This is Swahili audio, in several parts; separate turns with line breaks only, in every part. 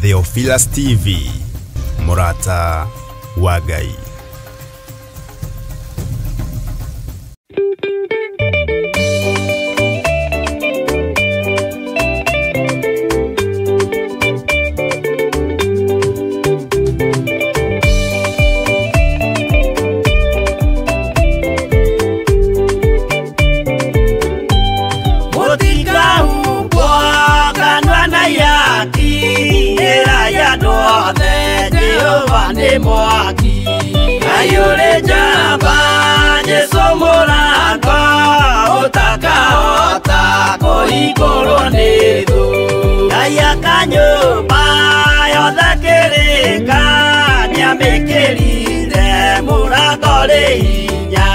Theophilus TV, Murata wa Ngai.
Mwaki ayure jamba jesomorako utaka koikoronedo ayakanyoba yothakereka niamekerire murakore inya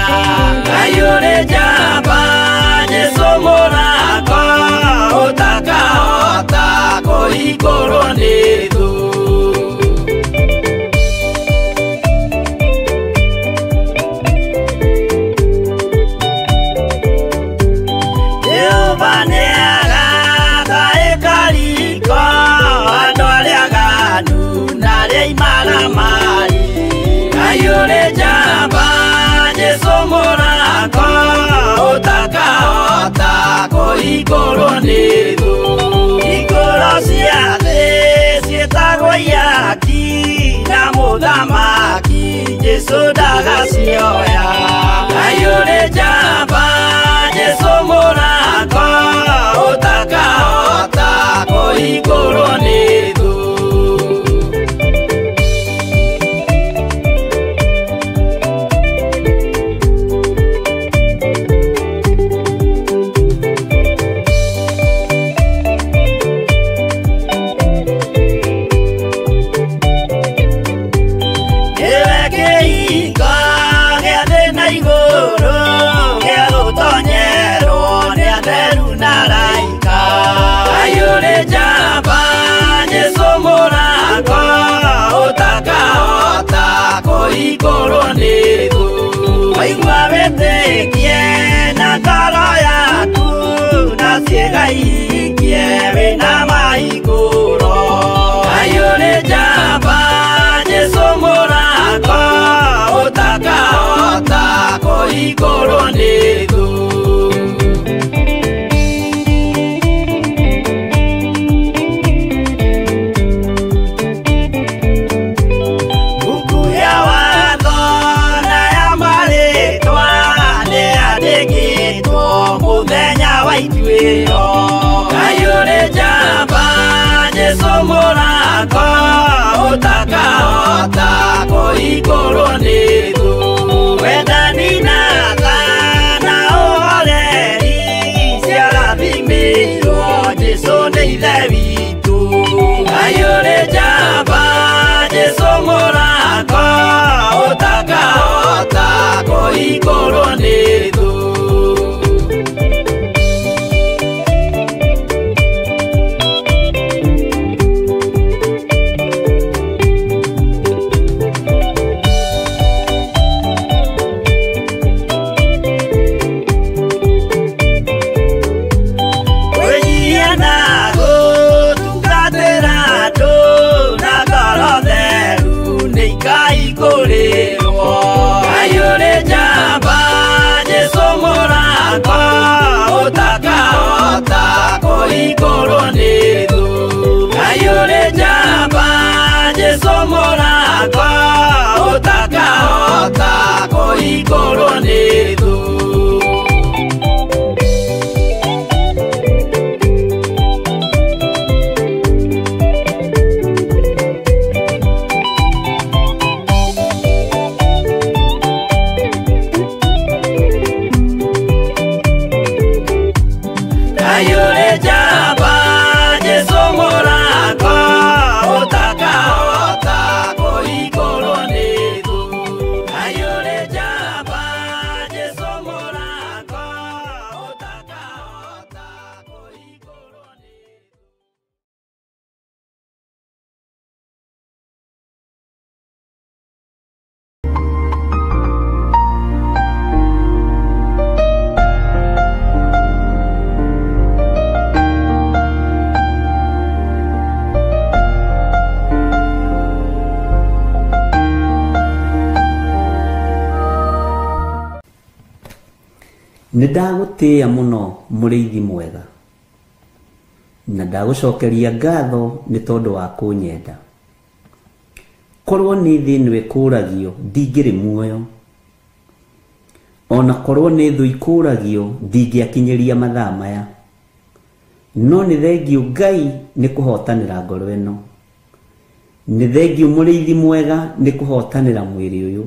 ayure jamba jesomorako utaka koikoronedo ayure jamba jesomorako utaka koikoronedo ikorosia sietagwo yaki na muthamaki Jesu ndagacioya ayure jamba jesomorako utaka koikoronedo koikoronedo waigua wĩtĩkie na ngoro yaku na ciĩga ikie wĩna mahingũro ayũrĩ njamba Jesũ mũrako ũtakahota koikoronedo ayure jamba Jesũ mũrako ũtakahota koikoronedo wendani na tha na ũhoreri ciarathimĩirwo Jesũ nĩ ithe witũ ayure jamba Jesũ mũrako ũtakahota koikoronedo ayure jamba Jesũ mũrako ũtakahota koikoronedo ayure jamba Jesũ mũrako ũtakahota koikoronedo ayure jamba Jesũ mũrako ũtakahota koikoronedo ayure jamba Jesũ
Nĩndagũtĩĩa mũno mũrĩithi mwega, na ndagũcokeria ngatho nĩ tondũ wa kũnyenda. Korwo nĩ thĩ nĩwe kũragio ndingĩrĩ muoyo, ona korwo nĩ thũ ikũragio ndingĩakinyĩria mathaa maya, no nĩ thengiũ Ngai nĩ kũhotanĩra ngoro ĩno, nĩ thengiũ mũrĩithi mwega nĩ kũhotanĩra mwĩrĩ ũyũ.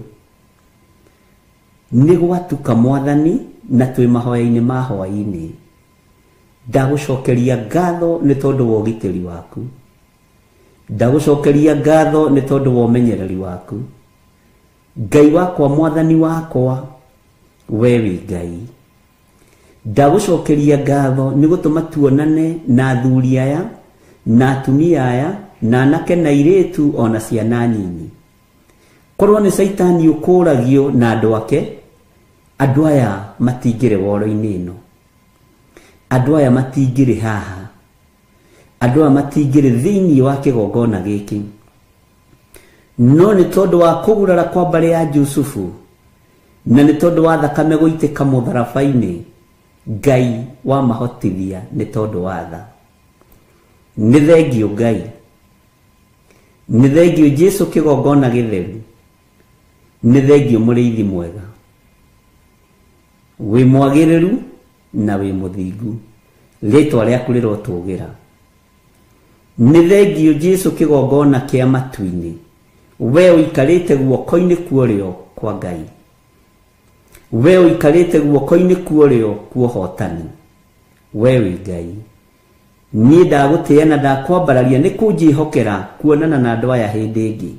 Nĩ gwatuka Mwathani na twĩ mahoya-inĩ ma hwaĩ-inĩ. Ndagũcokeria ngatho nĩ tondũ wa ũgitĩri waku, ndagũcokeria ngatho nĩ tondũ wa ũmenyereri waku. Ngai wakwa, Mwathani wakwa, we wĩ Ngai. Ndagũcokeria ngatho nĩ gũtũma tuonane na athuri aya na atumia aya na anake na airĩtu ona ciana nyinyi. Korwo nĩ Saitani ũkũragio na andũ ake, andũ aya matingĩrĩ woro-inĩ ĩno, andũ aya matingĩrĩ haha, andũ aya matingĩrĩ thĩinĩ wa kĩgongona gĩkĩ, no nĩ tondũ wa kũgurara kwa mbarĩ ya Jusufu na nĩ tondũ wa thakame gũitĩka mũtharaba-inĩ, Ngai wa mahotithia nĩ tondũ wa tha. Nĩ thengiũ Ngai, nĩ thengiũ Jesu kĩgongona gĩtheru, nĩ thengiũ mũrĩithi mwega, wĩ mwagĩrĩru na wĩ mũthingu, rĩtwa rĩaku rĩrotũgĩra. Nĩ thengiũ Jesu kĩgongona kĩa matu-inĩ, we ũikarĩte guoko-inĩ kwa ũrĩo kwa Ngai, we ũikarĩte guoko-inĩ kwa ũrĩo kwa ũhotani, we wĩ Ngai. Niĩ ndagũtĩĩa na ndakwambararia nĩ kũnjĩhokera kuonana na andũ aya hĩndĩ ĩngĩ.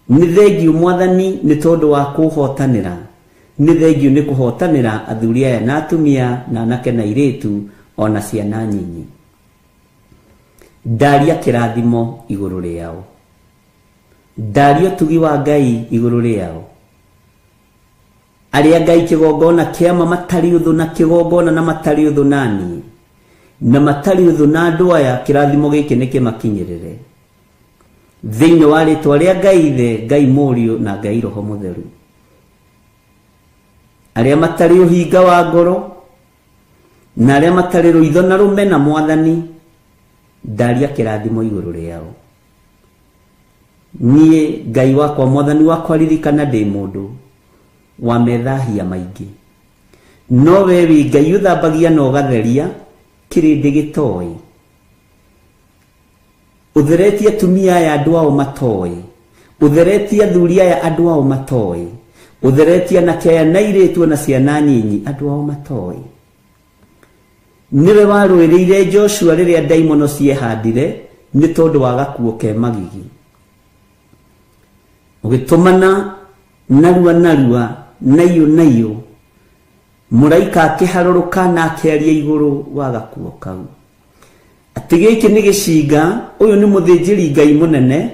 Nĩ thengiũ Mwathani nĩ tondũ wa kũhotanĩra, nĩ thengiũ nĩ kũhotanĩra athuri aya na atumia na anake na airĩtu ona ciana nyinyi. Ndaria kĩrathimo igũrũ rĩao, ndaria ũtugi wa Ngai igũrũ rĩao. Arĩa Ngai kĩgongona kĩama matarĩ ũthũ na kĩgongona na matarĩ ũthũ naniĩ na matarĩ ũthũ na andũ aya, kĩrathimo gĩkĩ nĩ kĩmakinyĩrĩre thĩinĩ wa rĩtwa rĩa Ngai Ithe, Ngai Mũriũ na Ngai Roho Mũtheru. Arĩa matarĩ ũhinga wa ngoro na arĩa matarĩ rũitho na rũmena Mwathani, ndaria kĩrathimo igũrũ rĩao. Niĩ Ngai wakwa, Mwathani wakwa, ririkana ndĩ mũndũ wa methahia maingĩ, no we wĩ Ngai ũthambagia na ũgatheria kĩrĩndĩ gĩtoĩ. Ũtheretie atumia aya andũ ao matoĩ, ũtheretie athuri aya andũ ao matoĩ, ũtheretie anake aya na airĩtu na ciana nyinyi andũ ao matoĩ. Nĩwe warũĩrĩire Joshua rĩrĩa ndaimono ciehandire nĩ tondũ wa gakuo ke magigi, ũgĩtũmana narua narua naiyũ naiyũ, mũraika akĩharũrũka na akĩaria igũrũ wa gakuo kau atĩ gĩkĩ nĩ gĩcinga, ũyũ nĩ mũthĩnjĩri Ngai mũnene,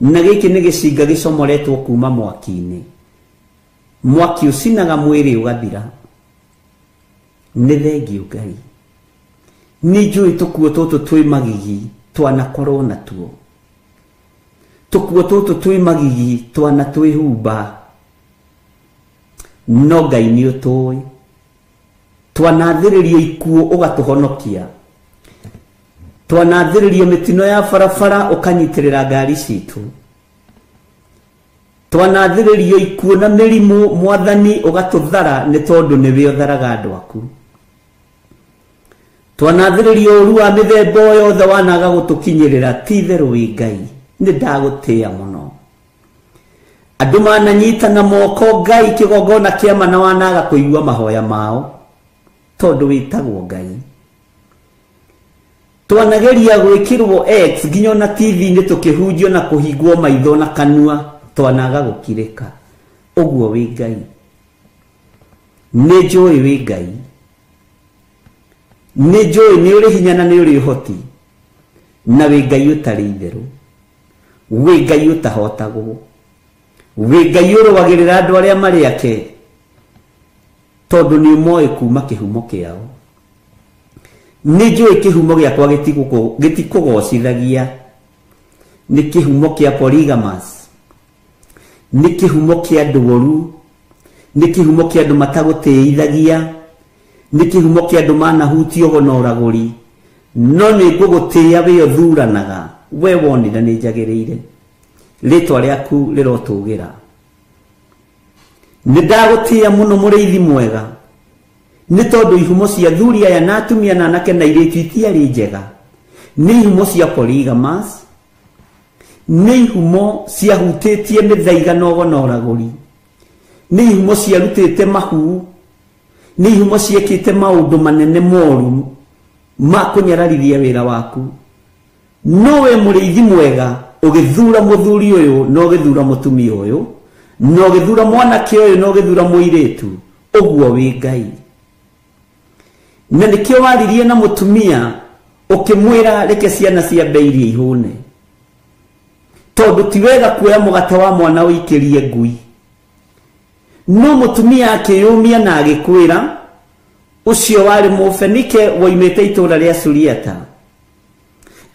na gĩkĩ nĩ gĩcinga gĩcomoretwo kuma mwaki-inĩ, mwaki ũcinaga mwĩrĩ ũgathira. Nĩ thengiũ Ngai. Nĩ njũĩ tũkuo tũtũ twĩ magigi twanakorwo natuo, tũkuo tũtũ twĩ magigi twana twĩhumba, no Ngai nĩ ũtũĩ. Twanathĩrĩrio ikuo ũgatũhonokia, twanathĩrĩrio mĩtino ya barabara ũkanyitĩrĩra ngari citũ, twanathĩrĩrio ikuo na mĩrimũ Mwathani ũgatũthara nĩ tondũ nĩwe ũtharaga andũ aku, twanathĩrĩrio ũru wa mĩthemba yothe wanaga gũtũkinyĩrĩra, ti itherũ wĩ Ngai. Nĩ ndagũtĩĩa mũno. Andũ mananyitana moko Ngai kĩgongona kĩama na wanaga kũigua mahoya mao tondũ wĩtagwo Ngai. Twanageria gwĩkĩrwo X nginya na TV-inĩ tũkĩhunjio na kũhingwo maitho na kanua, twanaga gũkirĩka. Ũguo wĩ Ngai. Nĩ njũĩ wĩ Ngai, nĩ njũĩ nĩ ũrĩ hinya na nĩ ũrĩ ũhoti, na wĩ Ngai ũtarĩ itherũ, wĩ Ngai ũtahotagwo, wĩ Ngai ũrũagĩrĩra andũ arĩa marĩ ake tondũ nĩ ũmoĩ kuma kĩhumo kĩao. Nĩ njũĩ kĩhumo gĩakwa gĩtikũgocithagia, nĩ kĩhumo kĩa polygamous, nĩ kĩhumo kĩa ndũgũru, nĩ kĩhumo kĩa andũ matagũtĩithagia, nĩ kĩhumo kĩa andũ manahutio gonoragũri, no nĩ ngũgũtĩĩa we ũthuranaga, we wonire nĩ njagĩrĩire, rĩtwa rĩaku rĩrotũgĩra. Nĩ ndagũtĩĩa mũno mũrĩithi mwega, nĩ tondũ ihumo cia athuri aya na atumia na anake na airĩtu itiarĩ njega, nĩ ihumo cia polygamous, nĩ ihumo ciahutĩtie mĩthaiga na ũgonoragũri, nĩ ihumo ciarutĩte mahu, nĩ ihumo ciĩkĩte maũndũ manene moru ma kũnyararithia wĩra waku. No we mũrĩithi mwega ũgĩthura mũthuri ũyũ na ũgĩthura mũtumia ũyũ na ũgĩthura mwanake ũyũ na ũgĩthura mũirĩtu, ũguo wĩ Ngai. Na nĩkĩo waririe na mũtumia ũkĩmwĩra reke ciana ciambe irie ihũne, tondũ ti wega kuoya mũgate wa mwana ũikĩrie ngui. No mũtumia akĩyũmia na agĩkwĩra, ũcio warĩ Mũfenike woimĩte itũũra rĩa Suriata,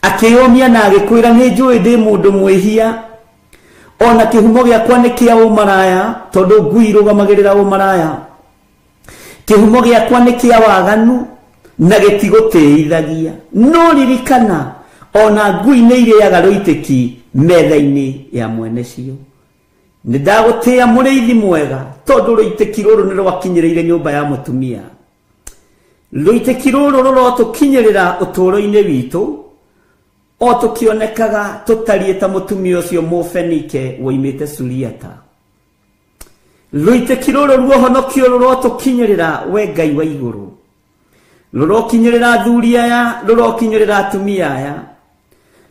akĩyũmia na agĩkwĩra nĩ njũĩ ndĩ mũndũ mwĩhia, ona kĩhumo gĩakwa nĩ kĩa ũmaraya, tondũ ngui irũgamagĩrĩra ũmaraya. Kĩhumo gĩakwa nĩ kĩa waganu na gĩtigũtĩithagia. No ririkana ona ngui nĩ irĩaga rũitĩki metha-inĩ ya mwene cio. Nĩ ndagũtĩĩa mũrĩithi mwega, tondũ rũitĩki rũrũ nĩ rwakinyĩrĩire nyũmba ya mũtumia. Rũitĩki rũrũ rũrotũkinyĩrĩra ũtũũro-inĩ witũ, o tũkĩonekaga tũtariĩ ta mũtumia ũcio Mũfenike woimĩte Suriata. Rũitĩki rũrũ ruohonokio rũrotũkinyĩrĩra we Ngai wa igũrũ, rũrokinyĩrĩra athuri aya, rũrokinyĩrĩra atumia aya,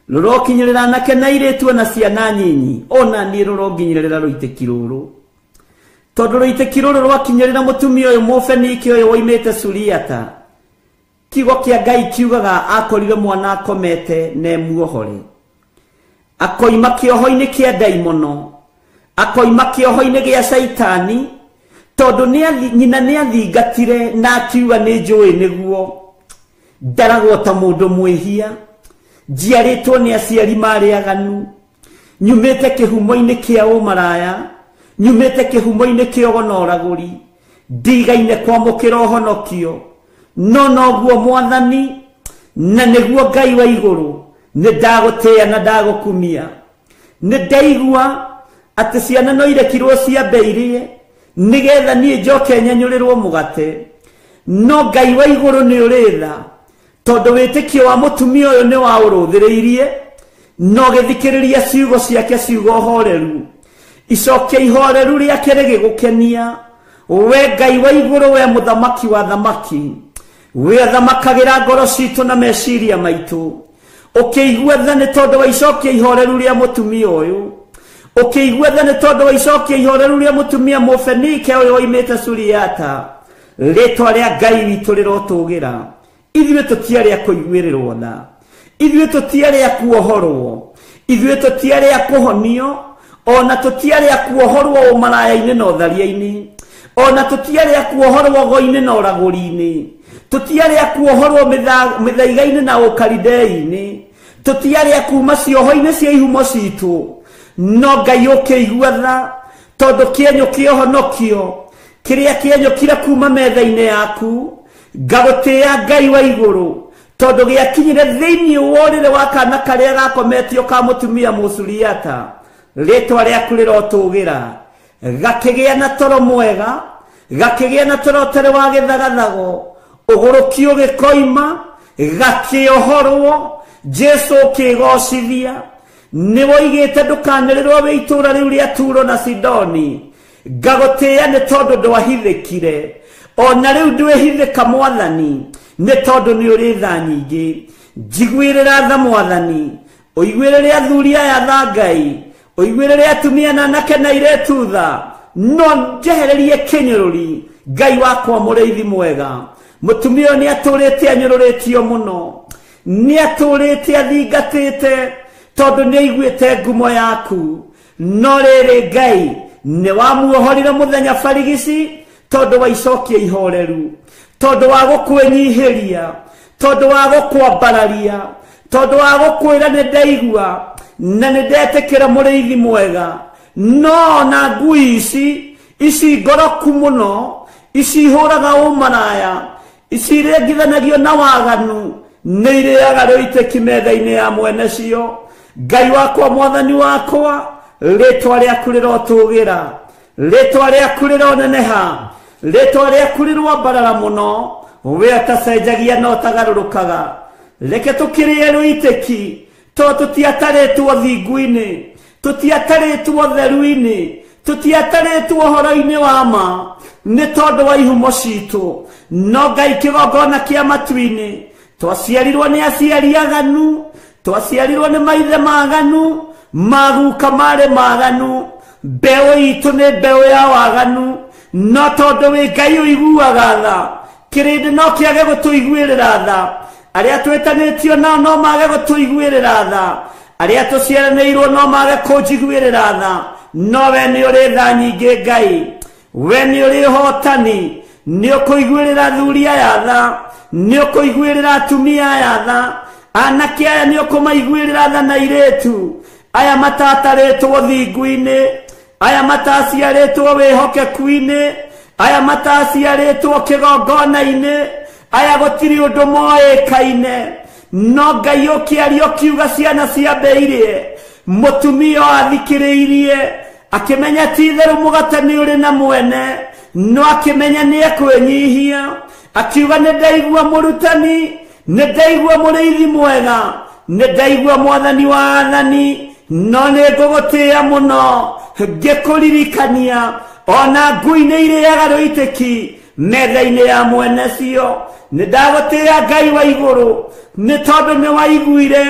rũrokinyĩrĩra anake na airĩtu na ciana nyinyi, ona niĩ rũronginyĩrĩra rũitĩki rũrũ, tondũ rũitĩki rũrũ rwakinyĩrĩra mũtumia ũyũ Mũfenike ũyũ woimĩte Suriata. Kiugo kĩa Ngai kiugaga akorire mwana akomete na emuohore, akoima kĩoho-inĩ kĩa ndaimono, akoima kĩoho-inĩ gĩa Saitani, tondũ nyina nĩ athingatire na akiuga nĩ njũĩ nĩguo ndaragwo ta mũndũ mwĩhia, njiarĩtwo nĩ aciari marĩ aganu, nyumĩte kĩhumo-inĩ kĩa ũmaraya, nyumĩte kĩhumo-inĩ kĩa ũgonoragũri, ndigaine kwamũkĩra ũhonokio. No noguo Mwathani na nĩguo Ngai wa igũrũ, nĩ ndagũtĩĩa na ndagũkumia. Nĩ ndaigua atĩ ciana no irekirwo ciambe irie nĩgetha niĩ njoke nyanyũrĩrwo mũgate. No Ngai wa igũrũ nĩ ũrĩtha, tondũ wĩtĩkio wa mũtumia ũyũ nĩ waũrũthĩrĩirie, no gĩthikĩrĩria ciugo ciake ciugo horeru, icokia ihoreru rĩake rĩgĩgũkenia. We Ngai wa igũrũ, we mũthamaki wa thamaki, we thamakagĩra ngoro citũ na meciria maitũ, ũkĩigua tha nĩ tondũ wa icokia ihoreru rĩa mũtumia ũyũ, ũkĩigua tha nĩ tondũ wa icokia ihoreru rĩa mũtumia Mũfenike ũyũ woimĩte Suriata. Rĩtwa rĩa Ngai witũ rĩrotũgĩra. Ithuĩ tũtiarĩ a kũiguĩrĩrwo tha, ithuĩ tũtiarĩ a kuohorwo, ithuĩ tũtiarĩ a kũhonio, ona tũtiarĩ a kuohorwo ũmaraya-inĩ na ũtharia-inĩ, ona tũtiarĩ a kuohorwo go-inĩ na ũragũri-inĩ, tũtiarĩ a kuohorwo mĩthaiga-inĩ na ũkaridei-inĩ, tũtiarĩ a kuma cioho-inĩ cia ihumo citũ. No Ngai ũkĩigua tha, tondũ kĩenyũ kĩa ũhonokio kĩrĩa kĩenyũkire kuma metha-inĩ yaku, ngagũtĩĩa Ngai wa igũrũ, tondũ gĩakinyire thĩinĩ wa ũrĩrĩ wa kana karĩa gakometio ka mũtumia Mũsuriata. Rĩtwa rĩaku rĩrotũgĩra. Gakĩgĩa na toro mwega, gakĩgĩa na toro ũtarĩ wa gĩthagathago, ũgũrũkio gĩkoima, gakĩohorwo, Jesu ũkĩgocithia. Nĩ woigĩte ndũkanĩrĩrwo wĩ itũũra rĩu rĩa Turo na Sidoni. Ngagũtĩĩa nĩ tondũ ndwahithĩkire, ona rĩu ndwĩhithĩka Mwathani, nĩ tondũ nĩ ũrĩ tha nyingĩ. Njiguĩrĩra tha Mwathani, ũiguĩrĩre athuri aya tha Ngai, ũiguĩrĩre atumia na anake na airĩtu tha, no njehererie kĩnyũrũri. Ngai wakwa mũrĩithi mwega, mũtumia ũyũ nĩ atũrĩte anyũrũrĩtio mũno, nĩ atũrĩte athingatĩte, tondũ nĩ aiguĩte ngumo yaku. No rĩrĩ Ngai nĩ wamuohorire mũthenya barigici, tondũ wa icokia ihoreru, tondũ wa gũkwĩnyihĩria, tondũ wa gũkwambararia, tondũ wa gũkwĩra nĩ ndaigua na nĩ ndetĩkĩra mũrĩithi mwega. No na ngui ici ici ngoroku muno, ici hũraga ũmaraya, ici rĩngithanagio na waganu, nĩ irĩaga rũitĩki metha-inĩ ya mwene cio. Ngai wakwa mwathani wakwa, rĩtwa rĩaku rĩrotũgĩra, rĩtwa rĩaku rĩroneneha, rĩtwa rĩaku rĩrwambarara mũno, we ũtacenjagia na ũtagarũrũkaga. Reke tũkĩrĩe rũitĩki, tondũ tũtiatarĩtwo thingu-inĩ, tũtiatarĩtwo theru-inĩ, tũtiatarĩtwo ũhoro-inĩ wa ma, nĩ tondũ wa ihumo citũ. No Ngai kĩgongona kĩa matu-inĩ, twaciarirwo nĩ aciari aganu, twaciarirwo nĩ maithe maganu, maguka marĩ maganu, mbeũ itũ nĩ mbeũ ya waganu. No tondũ wĩ Ngai ũiguaga tha, kĩrĩndĩ no kĩage gũtũiguĩrĩra tha, arĩa twĩtanĩtio nao no mage gũtũiguĩrĩra tha, arĩa tũciaranĩirwo no mage kũnjiguĩrĩra tha. No we nĩ ũrĩ tha nyingĩ Ngai, we nĩ ũrĩ ũhotani, nĩ ũkũiguĩrĩra thuri aya tha, nĩ ũkũiguĩrĩra atumia aya tha, anake aya nĩ ũkũmaiguĩrĩra tha na airĩtu aya matatarĩtwo thingu-inĩ, aya mataciarĩtwo wĩhokeku-inĩ, aya mataciarĩtwo kĩgongona-inĩ, aya gũtirĩ ũndũ moĩkaine. No Ngai ũkĩaria ũkiuga ciana ciambĩirie, mũtumia athikĩrĩirie, akĩmenya ti-itherũ mũgate nĩ ũrĩ na mwene, no akĩmenya nĩ ekwĩnyihia, akiuga nĩ ndaigua mũrutani, nĩ ndaigua mũrĩithi mwega, nĩ ndaigua mwathani wa athani, no nĩ ngũgũtĩĩa mũno ngĩkũririkania ona ngui nĩ irĩaga rũitĩki metha-inĩ ya mwene cio. Nĩ ndagũtĩĩa Ngai wa igũrũ, nĩ tondũ nĩ waiguire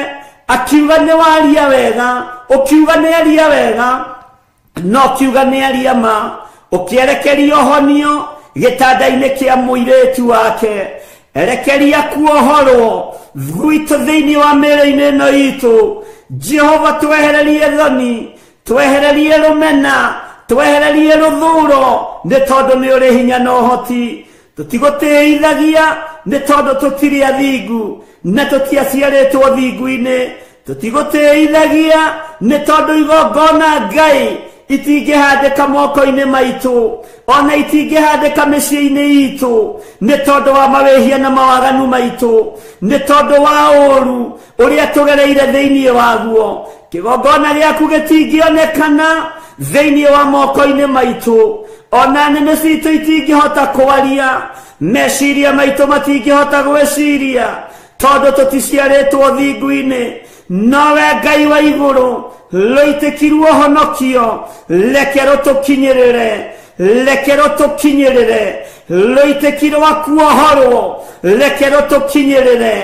akiuga nĩ waria wega, ũkiuga nĩ aria wega, no ũkiuga nĩ aria ma, ũkĩerekeria ũhonio gĩtanda-inĩ kĩa mũirĩtu wake, erekeria kuohorwo gwitũ thĩinĩ wa mĩĩrĩ-inĩ ĩno itũ. Jehova twehererie thoni, twehererie rũmena, twehererie rũthũũro, nĩ tondũ nĩ ũrĩ hinya na ũhoti. Tũtigũtĩithagia nĩ tondũ tũtirĩ athingu na tũtiaciarĩtwo thingu-inĩ. Tũtigũtĩithagia nĩ tondũ igongona Ngai itingĩhandĩka moko-inĩ maitũ, ona itingĩhandĩka mĩciĩ-inĩ itũ, nĩ tondũ wa mawĩhia na mawaganu maitũ, nĩ tondũ wa ũũru ũrĩa tũgereire thĩinĩ waguo. Kĩgongona gĩaku gĩtingĩonekana thĩinĩ wa moko-inĩ maitũ, ona nĩmĩ citũ itingĩhota kwaria, meciria maitũ matingĩhota gwĩciria, tondũ tũticiarĩtwo thingu-inĩ. Nowe Ngai wa igũrũ, rũitĩki rwa ũhonokio reke rũtũkinyĩrĩre, reke rũtũkinyĩrĩre, rũitĩki rwa kuohorwo reke rũtũkinyĩrĩre.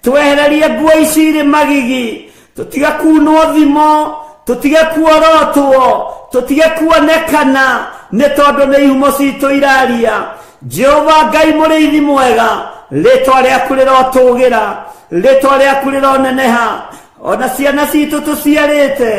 Twehererie nguo ici irĩ magigi, tũtige kunwo thimo, tũtige kuorotwo, tũtige kuonekana, nĩ tondũ nĩ ihumo citũ iraria. Jehova Ngai mũrĩithi mwega, rĩtwa rĩaku rĩrotũgĩra, rĩtwa rĩaku rĩroneneha. Ona ciana citũ tũciarĩte,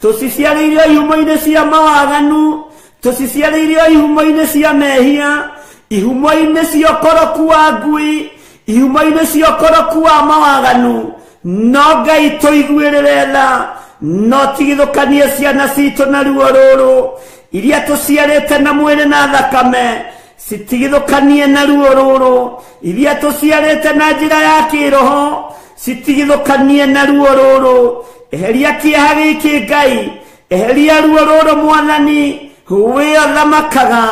tũciciarĩirio ihumo-inĩ cia mawaganu, tũciciarĩirio ihumo-inĩ cia mehia, ihumo-inĩ cia ũkoroku wa ngui, ihumo-inĩ cia ũkoroku wa mawaganu. No Ngai tũiguĩrĩre tha, no tigithũkanie ciana citũ na ruo rũrũ, iria tũciarĩte na mwĩrĩ na thakame, citigithũkanie na ruo rũrũ, iria tũciarĩte na njĩra ya kĩroho, citigithũkanie na ruo rũrũ. Eheria kĩeha gĩkĩ Ngai, eheria ruo rũrũ mwathani, we ũthamakaga,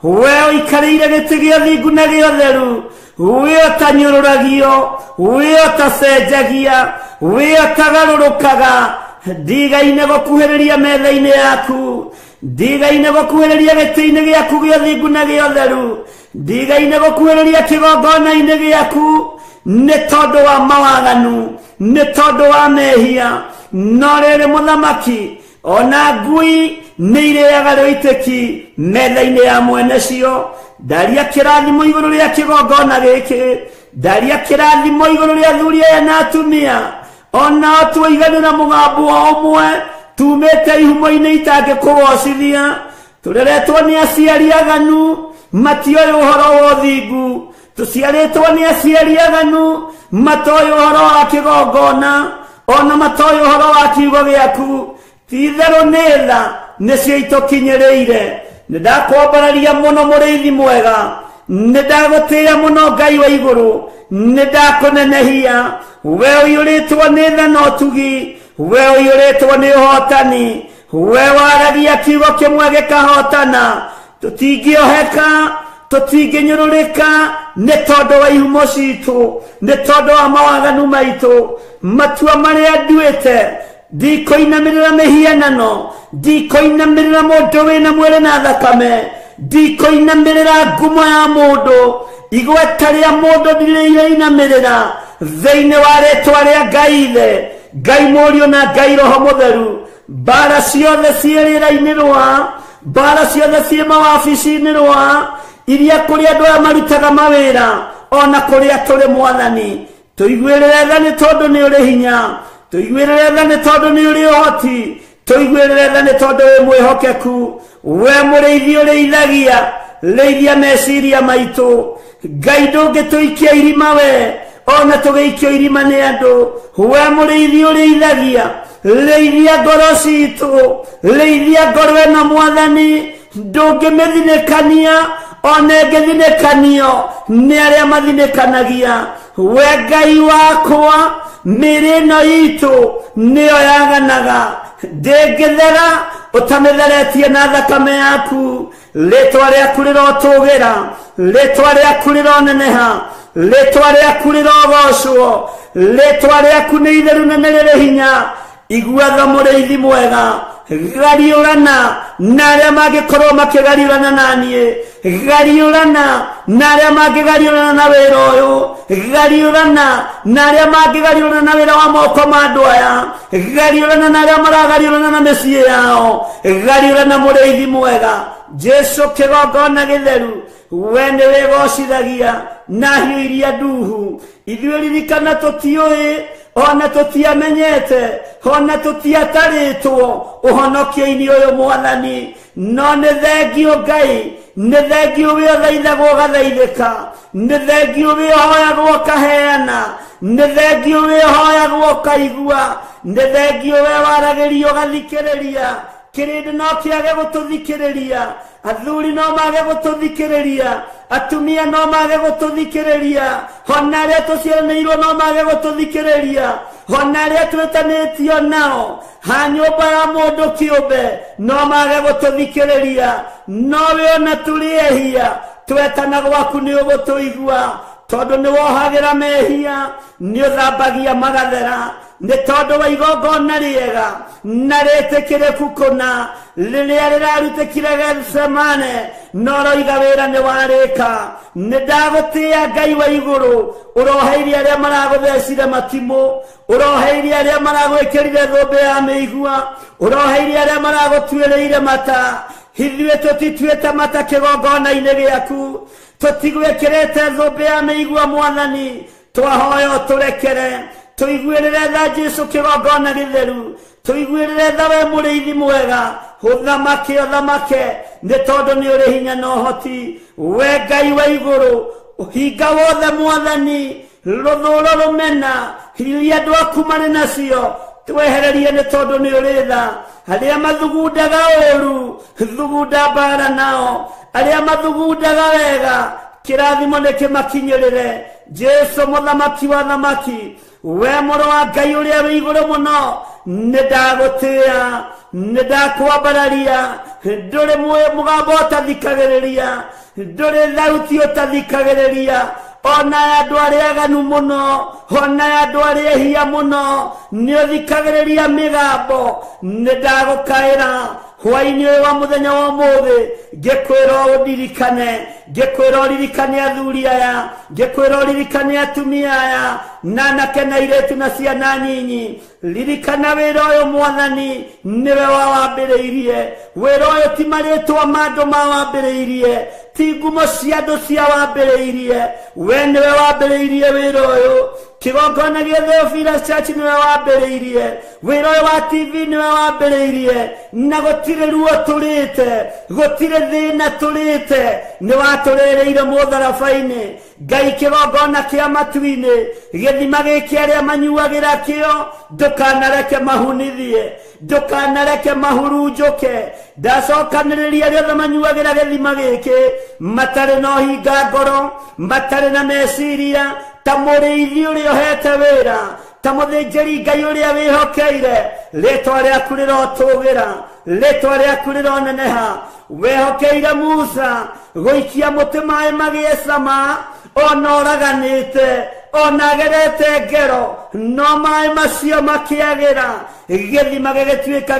we ũikarĩire gĩtĩ gĩa thingu na gĩa ũtheru, we ũtanyũrũragio, we ũtacenjagia, we ũtagarũrũkaga. Ndigaine gũkuhĩrĩria metha-inĩ yaku, ndigaine gũkuhĩrĩria gĩtĩ-inĩ gĩaku gĩa thingu na gĩa ũtheru, ndigaine gũkuhĩrĩria kĩgongona-inĩ gĩaku, nĩ tondũ wa mawaganu, nĩ tondũ wa mehia. No rĩrĩ mũthamaki, ona ngui nĩ irĩaga rũitĩki metha-inĩ ya mwene cio. Ndaria kĩrathimo igũrũ rĩa kĩgongona gĩkĩ, ndaria kĩrathimo igũrũ rĩa athuri aya na atumia, ona tũiganĩra mũgambo ũmwe, tumĩte ihumo-inĩ itangĩkũgocithia, tũreretwo nĩ aciari aganu, matioĩ ũhoro wa ũthingu, tũciarĩtwo nĩ aciari aganu, matoĩ ũhoro wa kĩgongona, ona matoĩ ũhoro wa kiugo gĩaku. Ti-itherũ nĩ tha nĩcio itũkinyĩrĩire, Nidakwambararia muno muriithi mwega, nidagutiya muno Ngai wa iguru, nidakunenehia. We uyuritwo ni thana utugi, we uyuritwo ni uhotani, we waragia kiugo kimwe gikahotana. Tutingioheka, tutinginyururika, ni tondu wa ihumo citu, ni tondu wa mawaganu maitu, matua maria nduite. Ndikoinamirira mihianano, ndikoinamirira mundu wina mwiri na thakame, ndikoinamirira ngumo ya mundu, igweta ria mundu ndiriinamirira thiini wa ritwa ria Ngai Ithe, Ngai Murio na Ngai Roho Mutheru. Mbara ciothe cie rĩera-inĩ rwa, mbara ciothe cie mawabici-inĩ rwa, iria kũrĩ andũ aya marutaga mawĩra, ona kũrĩa tũrĩ Mwathani, tũiguĩrĩre tha nĩ tondũ nĩ ũrĩ hinya, tũiguĩrĩre tha nĩ tondũ nĩ ũrĩ ũhoti, tũiguĩrĩre tha nĩ tondũ wĩ mwĩhokeku. We mũrĩithi ũrĩithagia, rĩithia meciria maitũ. Ngai ndũngĩtũikia irima we, ona tũgĩikio irima nĩ andũ. We mũrĩithi ũrĩithagia, rĩithia ngoro citũ, rĩithia ngoro ĩno Mwathani. Ndũngĩmĩthinĩkania, ona ĩngĩthinĩkanio nĩ arĩa mathinĩkanagia. We Ngai wakwa, mĩĩrĩ ĩno itũ nĩyo yaganaga, ndĩngĩthera ũtamĩtheretie na thakame yaku. Rĩtwa rĩaku rĩrotũgĩra, rĩtwa rĩaku rĩroneneha, rĩtwa rĩaku rĩrogocwo, rĩtwa rĩaku nĩ itheru na nĩ rĩrĩ hinya. Igua tha mũrĩithi mwega, gariũrana na arĩa mangĩkorwo makĩgariũrana naniĩ, gariũrana na arĩa mangĩgariũrana na wĩra ũyũ, gariũrana na arĩa mangĩgariũrana na wĩra wa moko ma andũ aya, gariũrana na arĩa maragariũrana na mĩciĩ yao, gariũrana mũrĩithi mwega. Jesu kĩgongona gĩtheru, we nĩ wĩgocithagia na hiũ iria nduhu. Ithuĩ ririkana tũtiũĩ, ona tũtiamenyete, ona tũtiatarĩtwo ũhonokio-inĩ ũyũ Mwathani. No nĩ thengio Ngai, nĩ thengio we ũthaithagwo ũgathaithĩka, nĩ thengio we ũhoyagwo ũkaheana, nĩ thengio we ũhoyagwo ũkaigua, nĩ thengio we waragĩrio ũgathikĩrĩria. Kĩrĩndĩ no kĩage gũtũthikĩrĩria, athuri no mage gũtũthikĩrĩria, atumia no mage gũtũthikĩrĩria, ona arĩa tũciaranĩirwo no mage gũtũthikĩrĩria, ona arĩa twĩtanĩtio nao ha nyũmba ya mũndũ kĩũmbe no mage gũtũthikĩrĩria. No we ona tũrĩehia, twetana gwaku nĩ ũgũtũigua, tondũ nĩ wohagĩra mehia, nĩ ũthambagia magathera, nĩ tondũ wa igongona rĩega na rĩtĩkĩrĩku kũna rĩrĩa rĩrarutĩkire Getsemane, no roiga wĩra nĩ warĩka. Nĩ ndagũtĩĩa Ngai wa igũrũ, ũroheirie arĩa maragũthecire matimũ, ũroheirie arĩa maragwĩkĩrire thũmbĩ ya mĩigua, ũroheirie arĩa maragũtuĩrĩire mata. Ithuĩ tũtituĩte mata kĩgongona-inĩ gĩaku, tũtigwĩkĩrĩte thũmbĩ ya mĩigua Mwathani. Twahoya ũtũrekere, tũiguĩrĩre tha Jesu kĩgongona gĩtheru, tũiguĩrĩre tha we mũrĩithi mwega. Ũthamake ũthamake, nĩ tondũ nĩ ũrĩ hinya na ũhoti. We Ngai wa igũrũ, ũhinga wothe Mwathani, rũthũũro rũmena iria andũ aku marĩ nacio, twehererie nĩ tondũ nĩ ũrĩ tha. Arĩa mathugundaga ũũru, thugunda mbara nao, arĩa mathugundaga wega, kĩrathimo nĩ kĩmakinyĩrĩre. Jesu mũthamaki wa thamaki, we mũrũ wa Ngai ũrĩa wĩ igũrũ mũno, nĩ ndagũtĩĩa, nĩ ndakwambararia. Ndũrĩ mũgambo ũtathikagĩrĩria, ndũrĩ thauti ũtathikagĩrĩria, ona andũ arĩa aganu mũno, ona andũ arĩa ehia mũno, nĩ ũthikagĩrĩria mĩgambo. Nĩ ndagũkaĩra hwaĩ-inĩ ũyũ wa mũthenya wa ũmũthĩ, ngĩkwĩra ũndirikane, ngĩkwĩra ũririkane athuri aya, ngĩkwĩra ũririkane atumia aya, na anake na airĩtu na ciana nyinyi. Ririkana wĩra ũyũ Mwathani nĩwe wawambĩrĩirie, wĩra ũyũ ti marĩtwa ma andũ mawambĩrĩirie, ti ngumo cia andũ cia wambĩrĩirie, we nĩwe wambĩrĩirie wĩra ũyũ. Kĩgongona gĩa Theophilus Church nĩwe wambĩrĩirie, wĩra ũyũ wa TV nĩwe wambĩrĩirie, na gũtirĩ ruo tũrĩte, gũtirĩ thĩna tũrĩte, nĩ
maturereire mutharabaine ngai kigongona kia matuine githima giki aria manyuagira kio ndukanareke mahunithie ndukanareke mahurunjuke ndacokaniriria riothe manyuagira githima giki matari no hinga ngoro matari na meciria ta muriithi uria ohete wira ta muthinjiri ngai uria wihokeire ritwa riaku rirotugira ritwa riaku rironeneha wehokeire Musa guikia muti mai magie cama ona oraganite ona gerete ngero no mai macio makiagira githima gigituika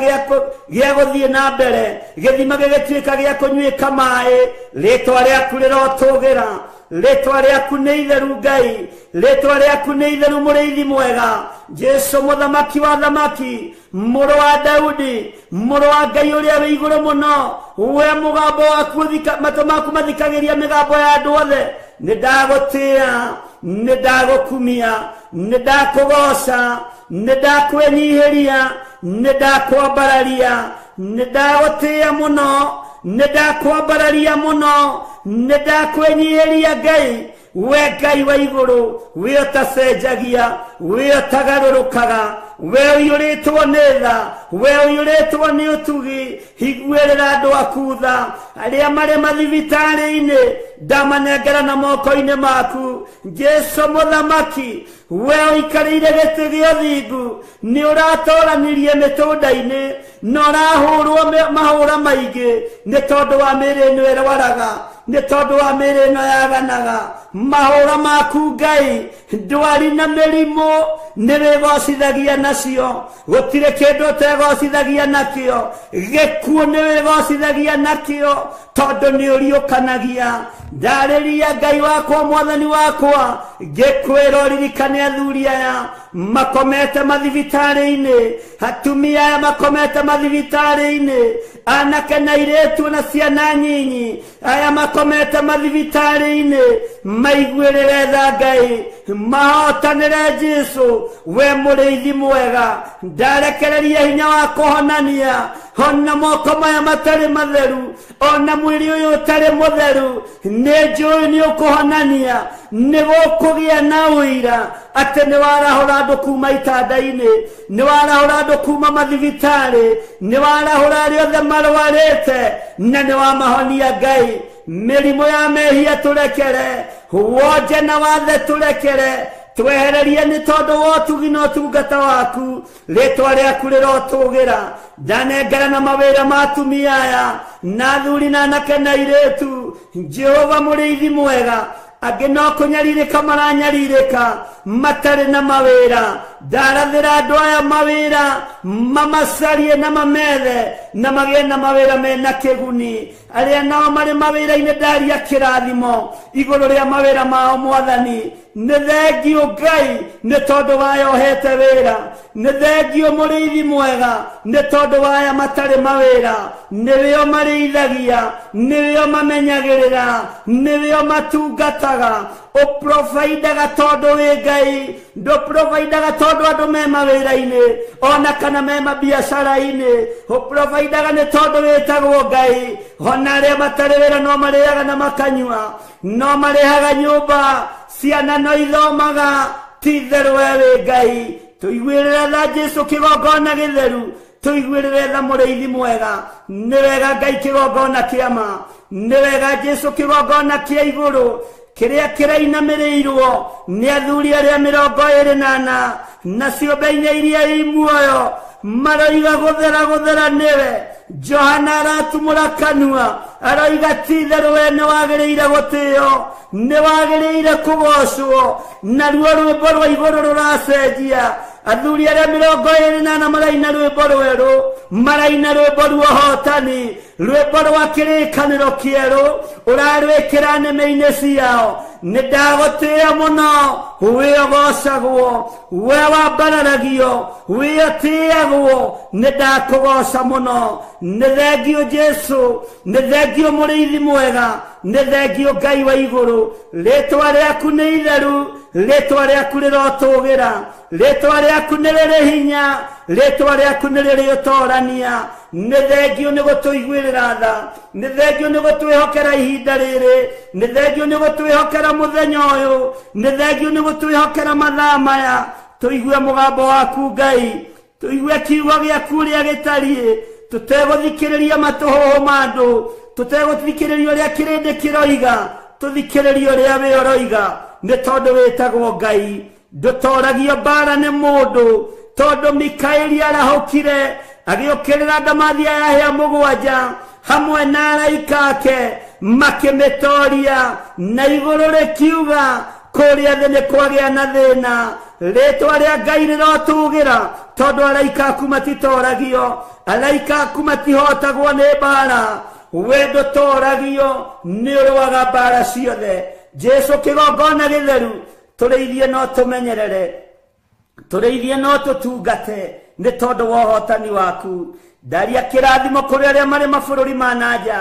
gia guthie na mbere githima gigituika gia kunyuika mai ritwa riaku rirotugira ritwa riaku ni itheru ngai ritwa riaku ni itheru muriithi mwega Jesu muthamaki wa thamaki muru wa Daudi muru wa ngai uria wi iguru muno we mugambo waku matumaku mathikagiria migambo ya andu othe nidagutia nidagukumia nidakugoca nidakwenyihiria nidakwambararia nidagutia muno nidakwambararia muno nidakwenyihiria ngai we ngai wa iguru we utacenjagia we utagarurukaga we uyuritwo ni tha we uyuritwo ni utugi higuirira andu aku tha aria mari mathibitari-ini ndamanengera na moko-ini maku Jesu muthamaki we uikarire giti gia thingu ni uratoranirie mitunda-ini na urahurwo mahura maingi ni tondu wa miri ino irwaraga ni tondu wa miri ino yaganaga mahura maku ngai ndwari na mirimu niwigocithagia nacio gutire kindu utegocithagia nakio gikuo niwigocithagia nakio tondu ni uriukanagia ndariria ngai wakwa mwathani wakwa ngikwira uririkane athuri aya makomete mathibitari-ini atumia aya makomete mathibitari-ini anake na iretu na ciana nyinyi aya makomete mathibitari-ini maiguirire tha ngai mahotanire Jesu we muriithi mwega ndarekereria hinya wa kuhonania ona moko maya matari matheru ona mwiri uyu utari mutheru ni njui ni ukuhonania ni gukugia na uira ati ni warahura andu kuma itanda-ini ni warahura andu kuma mathibitari ni warahura aria othe marwarite na ni wamahonia ngai mirimu ya mehia turekere wonje na wathe turekere twehererie ni tondu wa utugi na utungata waku ritwa riaku rirotugira ndanengera na mawira ma atumia aya na athuri na anake na iretu Jehova muriithi mwega angi no kunyaririka maranyaririka matari na mawira ndarathira andu aya mawira mamacarie na mamethe na magie na mawira mena kiguni aria nao mari mawira-ini ndaria kirathimo iguru ria mawira mao mwathani ni thengio ngai ni tondu waya ohete wira ni thengio muriithi mwega ni tondu waya matari mawira niwio mariithagia niwio mamenyagirira niwio matungataga uprovidaga tondu wi ngai nduprovidaga tondu andu me mawira-ini ona kana me mabiacara-ini uprovidaga ni tondu witagwo ngai ona aria matari wira no mariaga na makanyua no marihaga nyumba ciana no ithomaga titheru we wi ngai tuiguirire tha Jesu kigongona githeru tuiguirire tha muriithi mwega ni wega ngai kigongona kiama ni wega Jesu kigongona kia iguru kiria kirainamirirwo ni athuri aria 28 na ciumbe-ini iria i muoyo maroiga guthera niwe Johana aratumura kanua aroiga titheru we ni wagiriire gutio ni wagiriire kugocwo naruo rwimbo rwa iguru ruracenjia athuri aria 28 maraina rwimbo rweru maraina rwimbo rwa hotani rwimbo rwa kirikaniro kieru urarwikira neme-ini ciao nidagutia muno wiogocagwo we wambararagio wiotiagwo nidakugoca muno ni thengio Jesu ni thengio muriithi mwega ni thengio ngai wa iguru ritwa riaku ni itheru ritwa riaku rirotugira ritwa riaku ni riri hinya ritwa riaku ni riri utorania nĩ thengio nĩ gũtũiguĩrĩra tha, nĩ thengio nĩ gũtwĩhokera ihinda rĩrĩ, nĩ thengio nĩ gũtwĩhokera mũthenya ũyũ, nĩ thengio nĩ gũtwĩhokera mathaa maya. Tũigue mũgambo waku Ngai, tũigue kiugo gĩaku ũrĩa gĩtariĩ, tũtegũthikĩrĩria matũhũhũ ma andũ, tũtegũthikĩrĩria ũrĩa kĩrĩndĩ kĩroiga, tũthikĩrĩrie ũrĩa we ũroiga, nĩ tondũ wĩtagwo Ngai. Ndũtoragio mbara nĩ mũndũ, tondũ Mikaeli arahũkire agĩũkĩrĩra ndamathia ya hĩa mũgwanja hamwe na araika ake, makĩmĩtoria na igũrũ rĩkiuga kũrĩa thĩ nĩ kwagĩa na thĩna. Rĩtwa rĩa Ngai rĩrotugĩra, tondũ araika aku matitoragio, araika aku matihotagwo nĩ mbara. We ndũtoragio, nĩ ũrũaga mbara ciothe. Jesu kĩgongona gĩtheru, tũrĩithie no tũmenyerere, tũrĩithie no tũtungate, nĩ tondũ wa ũhotani waku. Ndaria kĩrathimo kũrĩ arĩa marĩ mabũrũri ma nanja,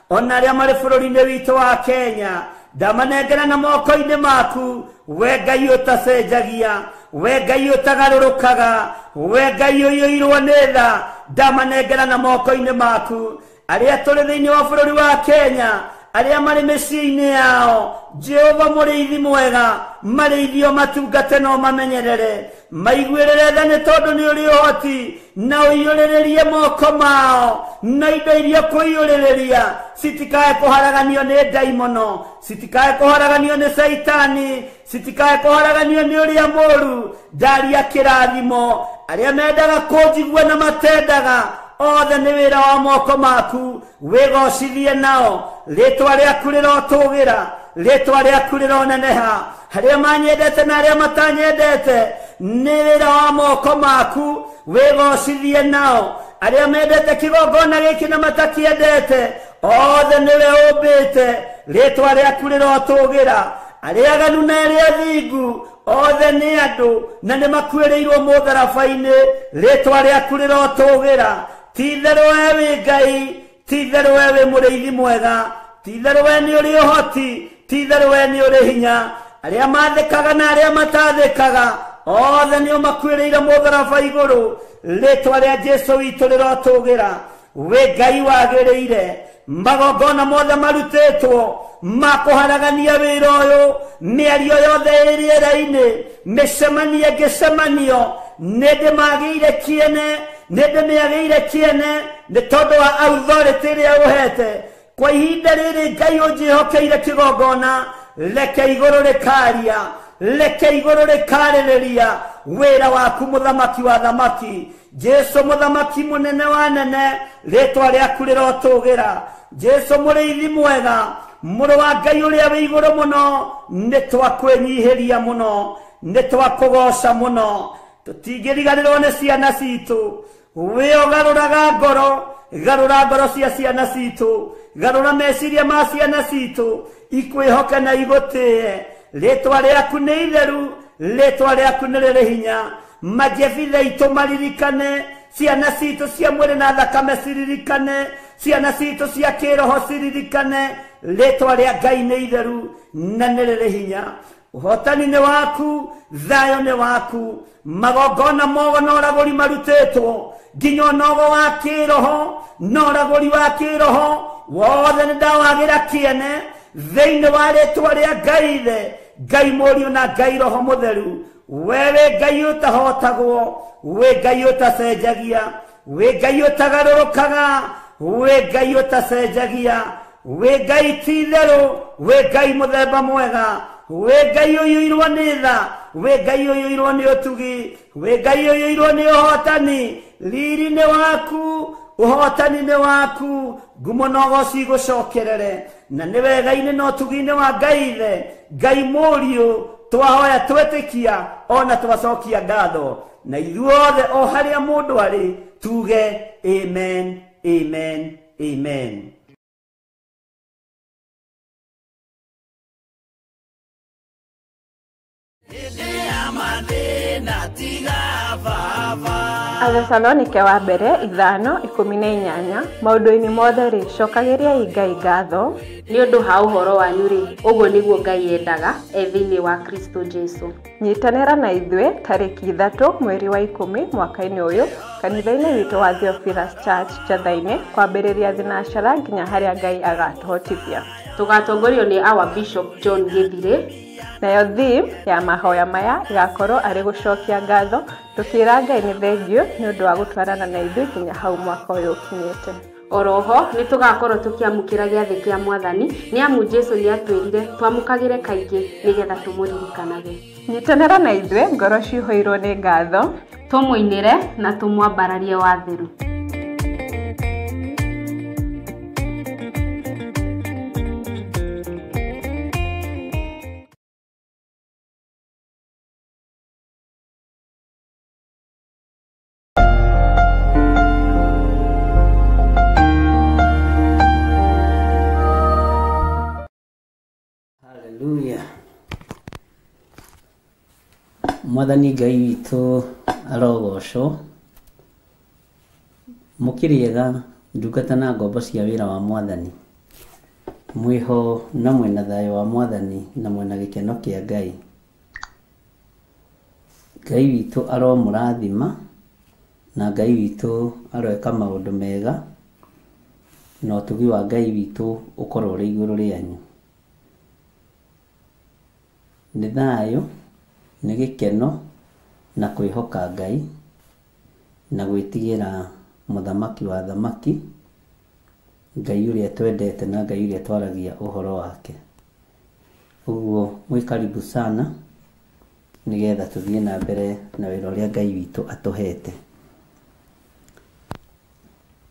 ona arĩa marĩ bũrũri-inĩ witũ wa Kenya. Ndamanengera na moko-inĩ maku, we Ngai ũtacenjagia, we Ngai ũtagarũrũkaga, we Ngai ũiyũirwo nĩ tha. Ndamanengera na moko-inĩ maku arĩa tũrĩ thĩinĩ wa bũrũri wa Kenya, arĩa marĩ mĩciĩ-inĩ yao. Jehova mũrĩithi mwega, marĩithio matungate no mamenyerere, maiguĩrĩre tha nĩ tondũ nĩ ũrĩ ũhoti, na ũiyũrĩrĩrie moko mao, na indo iria kũiyũrĩrĩria citikae kũharaganio nĩ ndaimono, citikae kũharaganio nĩ Saitani, citikae kũharaganio nĩ ũrĩa mũũru. Ndaria kĩrathimo arĩa mendaga kũnjigua na matendaga, othe nĩ wĩra wa moko maku, wĩgocithie nao. Rĩtwa rĩaku rĩrotũgĩra, rĩtwa rĩaku rĩroneneha, harĩa manyendete na arĩa matanyendete, nĩ wĩra wa moko maku, wĩgocithie nao. Arĩa mendete kĩgongona gĩkĩ na matakĩendete, othe nĩwe ũmbĩte, rĩtwa rĩaku rĩrotũgĩra. Arĩa aganu na arĩa athingu, othe nĩ andũ na nĩ makuĩrĩirwo mũtharaba-inĩ, rĩtwa rĩaku rĩrotũgĩra. Ti-itherũ we wĩ Ngai, ti-itherũ we wĩ mũrĩithi mwega, ti-itherũ we nĩ ũrĩ ũhoti, ti-itherũ we nĩ ũrĩ hinya. Arĩa mathĩkaga na arĩa matathĩkaga, othe nĩo makuĩrĩire mũtharaba igũrũ, rĩtwa rĩa Jesu witũ rĩrotũgĩra. We Ngai wagĩrĩire, magongona mothe marutĩtwo makũharagania wĩra ũyũ, mĩario yothe ĩrĩera-inĩ, mĩcemanio ngĩcemanio, nĩ ndĩmagĩire kĩene, nĩ ndĩmĩagĩire kĩene nĩ tondũ wa authority ĩrĩa ũhete. Kwa ihinda rĩrĩ Ngai ũnjĩhokeire kĩgongona, reke igũrũ rĩkaria, reke igũrũ rĩkarĩrĩria wĩra waku mũthamaki wa thamaki. Jesu mũthamaki mũnene wa nene, rĩtwa rĩaku rĩrotũgĩra. Jesu mũrĩithi mwega, mũrũ wa Ngai ũrĩa wĩ igũrũ mũno, nĩ twakwĩnyihĩria mũno, nĩ twakũgoca mũno. Tũtingĩriganĩrwo nĩ ciana citũ, we ũgarũraga ngoro, garũra ngoro cia ciana citũ, garũra meciria ma ciana citũ, ikwĩhoke na igũtĩe. Rĩtwa rĩaku nĩ itheru, rĩtwa rĩaku nĩ rĩrĩ hinya. Majebithe itũ maririkane, ciana citũ cia mwĩrĩ na thakame ciririkane, ciana citũ cia kĩroho ciririkane. Rĩtwa rĩa Ngai nĩ itheru na nĩ rĩrĩ hinya. Ũhotani nĩ waku, thayũ nĩ waku. Magongona mogo na ũragũri marutĩtwo, nginya ũnogo wa kĩroho na ũragũri wa kĩroho, wothe nĩ ndawagĩra kĩene thĩinĩ wa rĩtwa rĩa Ngai ithe, Ngai mũriũ na Ngai roho mũtheru. Wewe Ngai ũtahotagwo, we Ngai ũtacenjagia, we Ngai ũtagarũrũkaga, we Ngai ũtacenjagia, we Ngai ti-itherũ, we Ngai mũthemba mwega, we Ngai ũiyũirwo nĩ tha, we Ngai ũiyũirwo nĩ ũtugi, we Ngai ũiyũirwo nĩ ũhotani. Riri nĩ waku, ũhotani nĩ waku, ngumo na ũgooci igũcokerere. Na nĩ wega-inĩ na ũtugi-inĩ wa Ngai ithe, Ngai mũriũ, twahoya twetĩkia ona twacokia ngatho. Na ithuothe o harĩa mũndũ arĩ tuge amen, amen, amen.
Athesalonike wa mbere 5:18 maundu-ini mothe ri cokagiriai Ngai ngatho
ni undu ha uhoro wanyu ri uguo niguo Ngai endaga thiini wa Kristo Jesu.
Nyitanira na ithue tariki 3 mweri wa 10 mwaka-ini uyu kanitha-ini witu wa Theophilus Church Chathaine kwambiriria thinashara nginya haria Ngai agatuhotithia.
Tugatongorio ni our Bishop John Githire.
Nayo theme ya mahoya maya igakorwo ari gucokia ngatho tukira Ngai ni thengio ni undu wa gutwarana na ithuĩ nginya hau mwaka uyu ukinyite.
Oroho ni tugakorwo tukiamukira giathi kia Mwathani ni amu Jesu ni atwirire twamukagire kaingi nigetha tumuririkanage.
Nyitanira na ithuĩ ngoro ciuhoirwo ni ngatho
tumuinire na tumwambararie watheru.
Hallelujah. Mwathani Ngai witũ arogocwo mukiriega ndungata na ngombo cia wĩra wa Mwathani mwiho na mwena thayo wa Mwathani na mwena gĩkeno kĩa Ngai. Ngai witũ aromũrathima na Ngai witũ aroeka maũndũ mega na ũtugi wa Ngai witũ ũkorwo ũrĩ igũrũ rĩanyu. Nĩ thayũ nĩ gĩkeno na kwĩhoka Ngai na gwĩtigĩra mũthamaki wa thamaki, Ngai ũrĩa twendete na Ngai ũrĩa twaragia ũhoro wake. Ũguo mwĩ karibu sana nigetha tuthiĩ na mbere na wĩra ũrĩa Ngai witũ atũhete.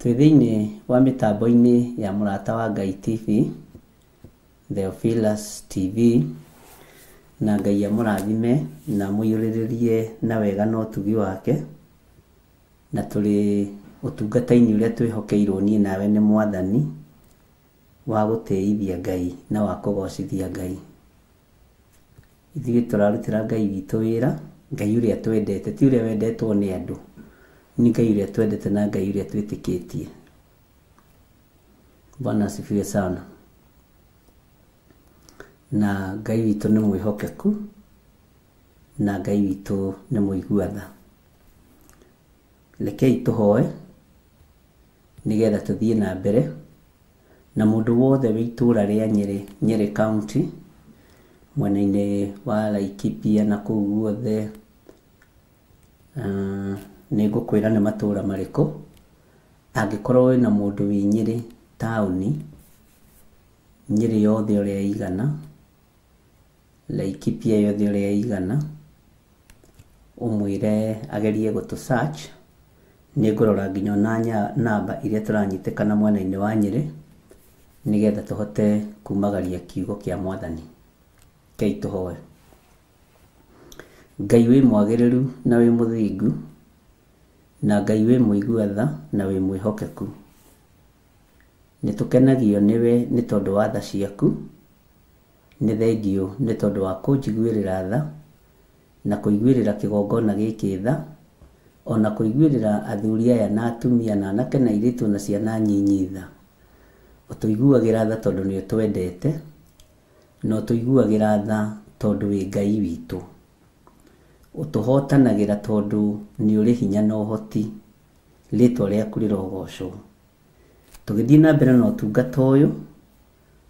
Twĩ thĩinĩ wa mĩtambo-inĩ ya Mũrata wa Ngai TV, Theophilus TV, na Ngai amũrathime na mũiyũrĩrĩrie na wega na ũtugi wake, na tũrĩ ũtungata-inĩ ũrĩa twĩhokeirwo niĩ nawe nĩ Mwathani wa gũtĩithia Ngai na wa kũgocithia Ngai. Ithuĩ tũrarutĩra Ngai witũ wĩra, Ngai ũrĩa twendete, ti ũrĩa wendetwo nĩ andũ, ni Ngai ũrĩa twendete na Ngai ũrĩa twĩtĩkĩtie. Bwana asifiwe sana. Na Ngai witũ nĩ mwĩhokeku na Ngai witũ nĩ mũigua tha. Rekei tũhoe nigetha tũthiĩ na mbere na mũndũ wothe wĩ itũũra rĩa Nyeri County mwena-inĩ wa Laikipia na kũu guothe nĩ ngũkwĩra nĩ matũũra marĩkũ. Angĩkorwo wĩna mũndũ wĩ Nyeri taũni, Nyeri yothe ũrĩa igana, Laikipia yothe ũrĩa igana, ũmwĩre agerie gũtũ search. Nĩ ngũrora nginya na namba iria tũranyitĩkana mwena-inĩ wa Nyeri nigetha tũhote kumagaria kiugo kĩa Mwathani. Kei tũhoe. Ngai wĩ mwagĩrĩru na wĩ mũthingu, na Ngai wĩ mũigua tha na wĩ mwĩhokeku. Nĩtũkenagio nĩwe nĩ tondũ wa tha ciaku, nĩ thengio nĩ tondũ wa kũnjiguĩrĩra tha na kũiguĩrĩra kĩgongona gĩkĩ tha, ona kũiguĩrĩra athuri aya na atumia na anake na airĩtu na ciana nyinyi tha. Ũtũiguagĩra tha tondũ nĩ ũtwendete, na ũtũiguagĩra tha tondũ wĩ Ngai witũ. Ũtũhotanagĩra tondũ nĩ ũrĩ hinya na ũhoti, rĩtwa rĩaku rĩrogocwo. Tũgĩthiĩ na mbere na ũtungata ũyũ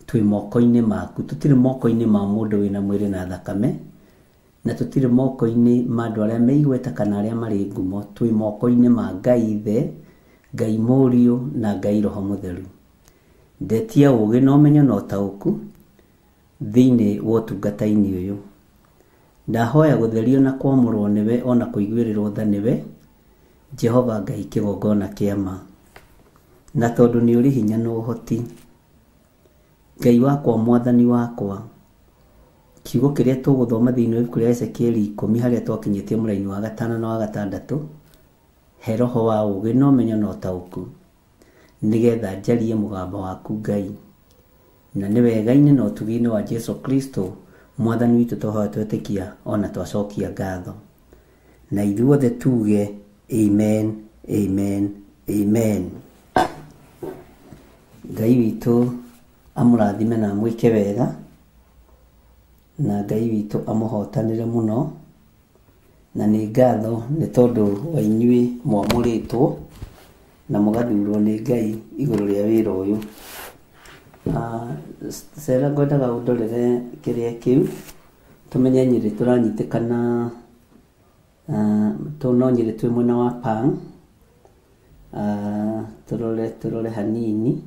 twĩ moko-inĩ maku, tũtirĩ moko-inĩ ma mũndũ wĩna mwĩrĩ na thakame, na tũtirĩ moko-inĩ ma andũ arĩa meigweta kana arĩa marĩ ngumo. Twĩ moko-inĩ ma Ngai Ithe, Ngai Mũriũ na Ngai Roho Mũtheru. Ndetia ũũgĩ na ũmenyo na ũtaũku thĩinĩ wa ũtungata-inĩ ũyũ. Ndahoya gũtherio na kwamũrwo nĩwe ona kũiguĩrĩrwo tha nĩwe Jehova Ngai kĩgongona kĩa ma. Na tondũ nĩ ũrĩ hinya na ũhoti, Ngai wakwa, Mwathani wakwa, kiugo kĩrĩa tũgũthoma thĩinĩ wa ibuku rĩa Ezekieli 10 harĩa twakinyĩtie mũraini wa 5 na wa 6, he roho wa ũũgĩ na ũmenyo na ũtaũku nigetha njarie mũgambo waku Ngai. Na nĩ wega-inĩ na ũtugi-inĩ wa Jesu Kristo Mwathani witũ tũhoya twetĩkia ona twacokia ngatho. Na ithuothe tuge Amen, amen, amen. Ngai witũ amũrathime na mwĩke wega, na Ngai witũ amũhotanĩre mũno, na nĩ ngatho nĩ tondũ wa inyuĩ mwamũrĩtwo na mũgathurwo nĩ Ngai igũrũ rĩa wĩra ũyũ. Sera ngwendaga ũndorere kĩrĩa kĩu tũmenye Nyĩrĩ tũranyitĩkana no Nyĩrĩ twĩ mwena wa Pang. Tũrore hanini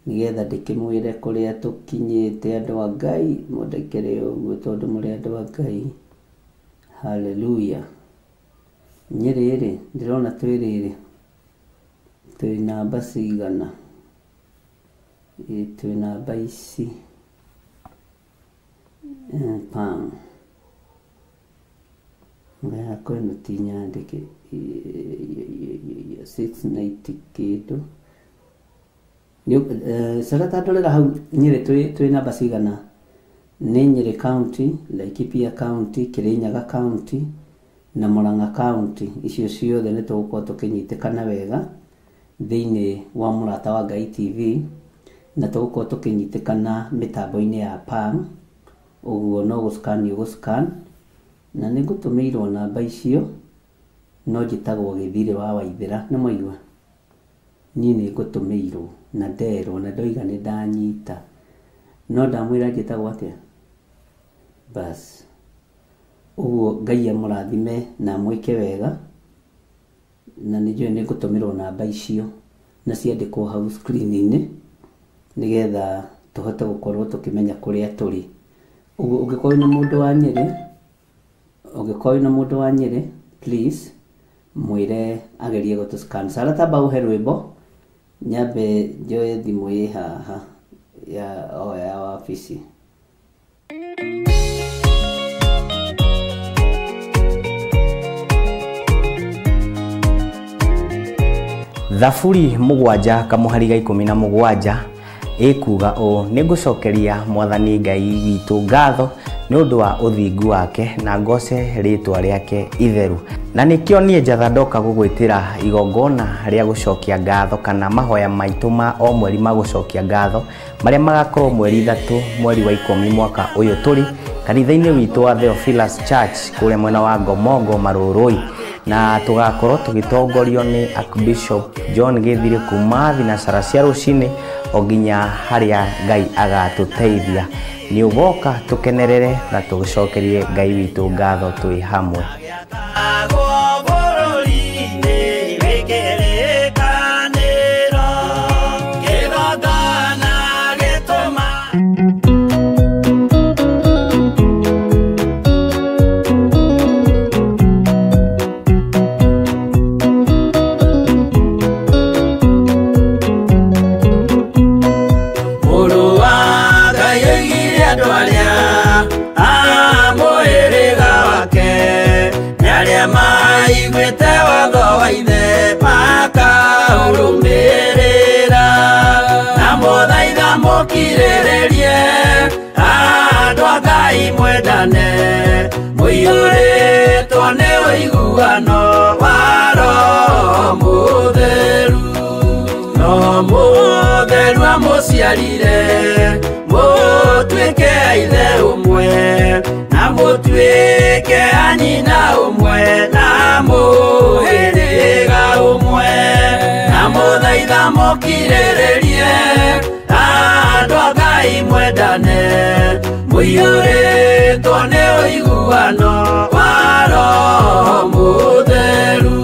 nigetha ndĩkĩmwĩre kũrĩa tũkinyĩte andũ a Ngai, mũndekere ũguo tondũ mũrĩ andũ a Ngai. Hallelujah. Nyĩrĩ rĩ ndĩrona twĩ namba cigana, twĩ namba ici Pang ngaya kwenu ti nyandĩke 690 kĩndũ. Sarata ndorera hau Nyĩrĩ twĩ namba cigana. Nĩ Nyĩrĩ County, Laikipia County, Kirinyaga County na Murang'a County. Icio ciothe nĩ tũgũkorwo tũkĩnyitĩkana wega thĩinĩ wa Mũrata wa Ngai TV, na tũgũkorwo tũkĩnyitĩkana mĩtambo-inĩ ya Pang. Ũguo no gũscan ũgũscan, na nĩ ngũtũmĩirwo namba icio, no njĩtagwo Gĩthirĩ wa Waithĩra. Nĩ mwaigua niĩ nĩ ngũtũmĩirwo na nderwo na ndoiga nĩ ndanyita, no ndamwĩra njĩtagwo atĩa bas. Ũguo Ngai amũrathime na mwĩke wega, na nĩ njũĩ nĩ ngũtũmĩrwo namba icio na ciandĩkwo hau screen-inĩ nigetha tũhote gũkorwo tũkĩmenya kũrĩa tũrĩ. Ũguo ũngĩkorwo na mũndũ wa Nyĩrĩ, please mwĩre agerie gũtũscan. Sarata ba ũhe rwĩmbo nyambe njoe thimũ ĩ haha ya wabici.
Thaburi 7 kamuhari ga 17 ikuga o nĩngũcokeria Mwathani Ngai witũ ngatho nĩ ũndũ wa ũthingu wake na ngoce rĩtwa rĩake itheru. Na nĩkĩo niĩ njatha ndoka gũgwĩtĩra igongona rĩa gũcokia ngatho kana mahoya maitũ ma o mweri ma gũcokia ngatho marĩa magakorwo mweri 3 mweri wa 10 mwaka ũyũ tũrĩ kanitha-inĩ witũ wa Theophilus Church kũrĩa mwena wa Ngomongo Marũrũi, na tugakorwo tũgĩtongorio nĩ Archbishop John Gĩthirĩ kuma thinacara cia rũcinĩ o nginya harĩa Ngai agatũteithia. Nĩ ũgoka tũkenerere na tũgĩcokerie Ngai witũ ngatho twĩ hamwe.
Kirĩrĩrie andũ a Ngai mwendane, mũiyũrĩtwo nĩ ũiguano wa Roho Mũtheru. Roho Mũtheru amũciarire mũtuĩke a ithe ũmwe na mũtuĩke a nyina ũmwe na mũhĩrĩga ũmwe, na mũthaitha mũkirĩrĩrie andũ a Ngai mwendane, mũiyũrĩtwo nĩ ũiguano wa Roho Mũtheru.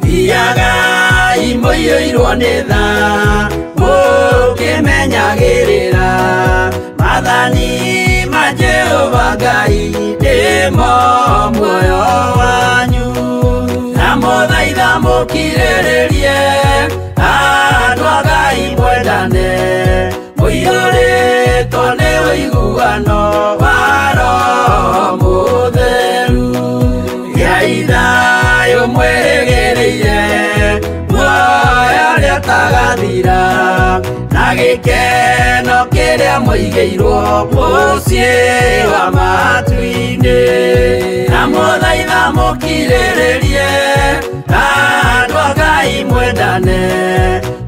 Thiagai mũiyũirwo nĩ tha mũkĩmenyagĩrĩra mathani ma Jehova Ngai ndĩmo muoyo wanyu, na mũthaitha mũkirĩrĩrie andũ a Ngai mwendane, mũiyũrĩtwo nĩ ũiguano wa Roho Mũtheru. Gĩai thayũ mwĩrĩgĩrĩire gĩkeno kĩrĩa mũigĩirwo mũciĩ wa matu-inĩ, na mũthaitha mũkirĩrĩrie andũ a Ngai mwendane,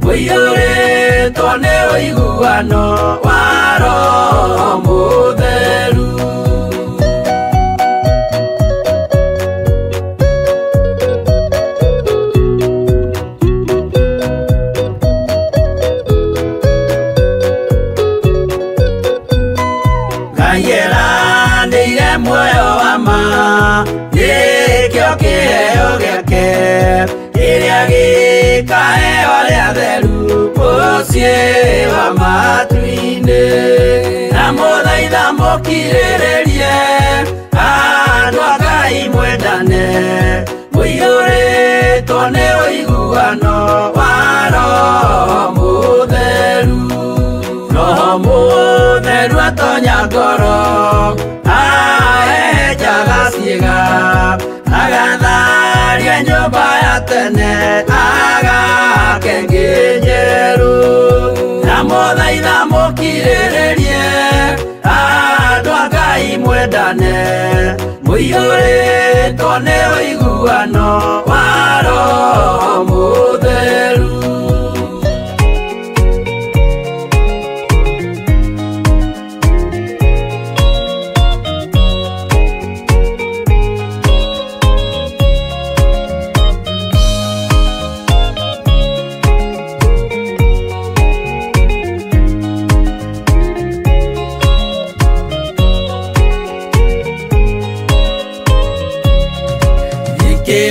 mũiyũrĩtwo nĩ ũiguano wa Roho Mũtheru. Ngeranĩire muoyo wa ma, nĩkĩo kĩheo gĩake kĩrĩa gĩkaheo arĩa atheru mũciĩ wa matu-inĩ, na mũthaitha mũkirĩrĩrie andũ a Ngai mwendane, mũiyũrĩtwo nĩ ũiguano wa Roho Mũtheru. Roho Mũtheru atonya ngoro, ahenjaga ciĩga, agatharia nyũmba ya tene, agake ngĩ njerũ, na mũthaitha mũkirĩrĩrie andũ a Ngai mwendane, mũiyũrĩtwo nĩ ũiguano wa Roho Mũtheru.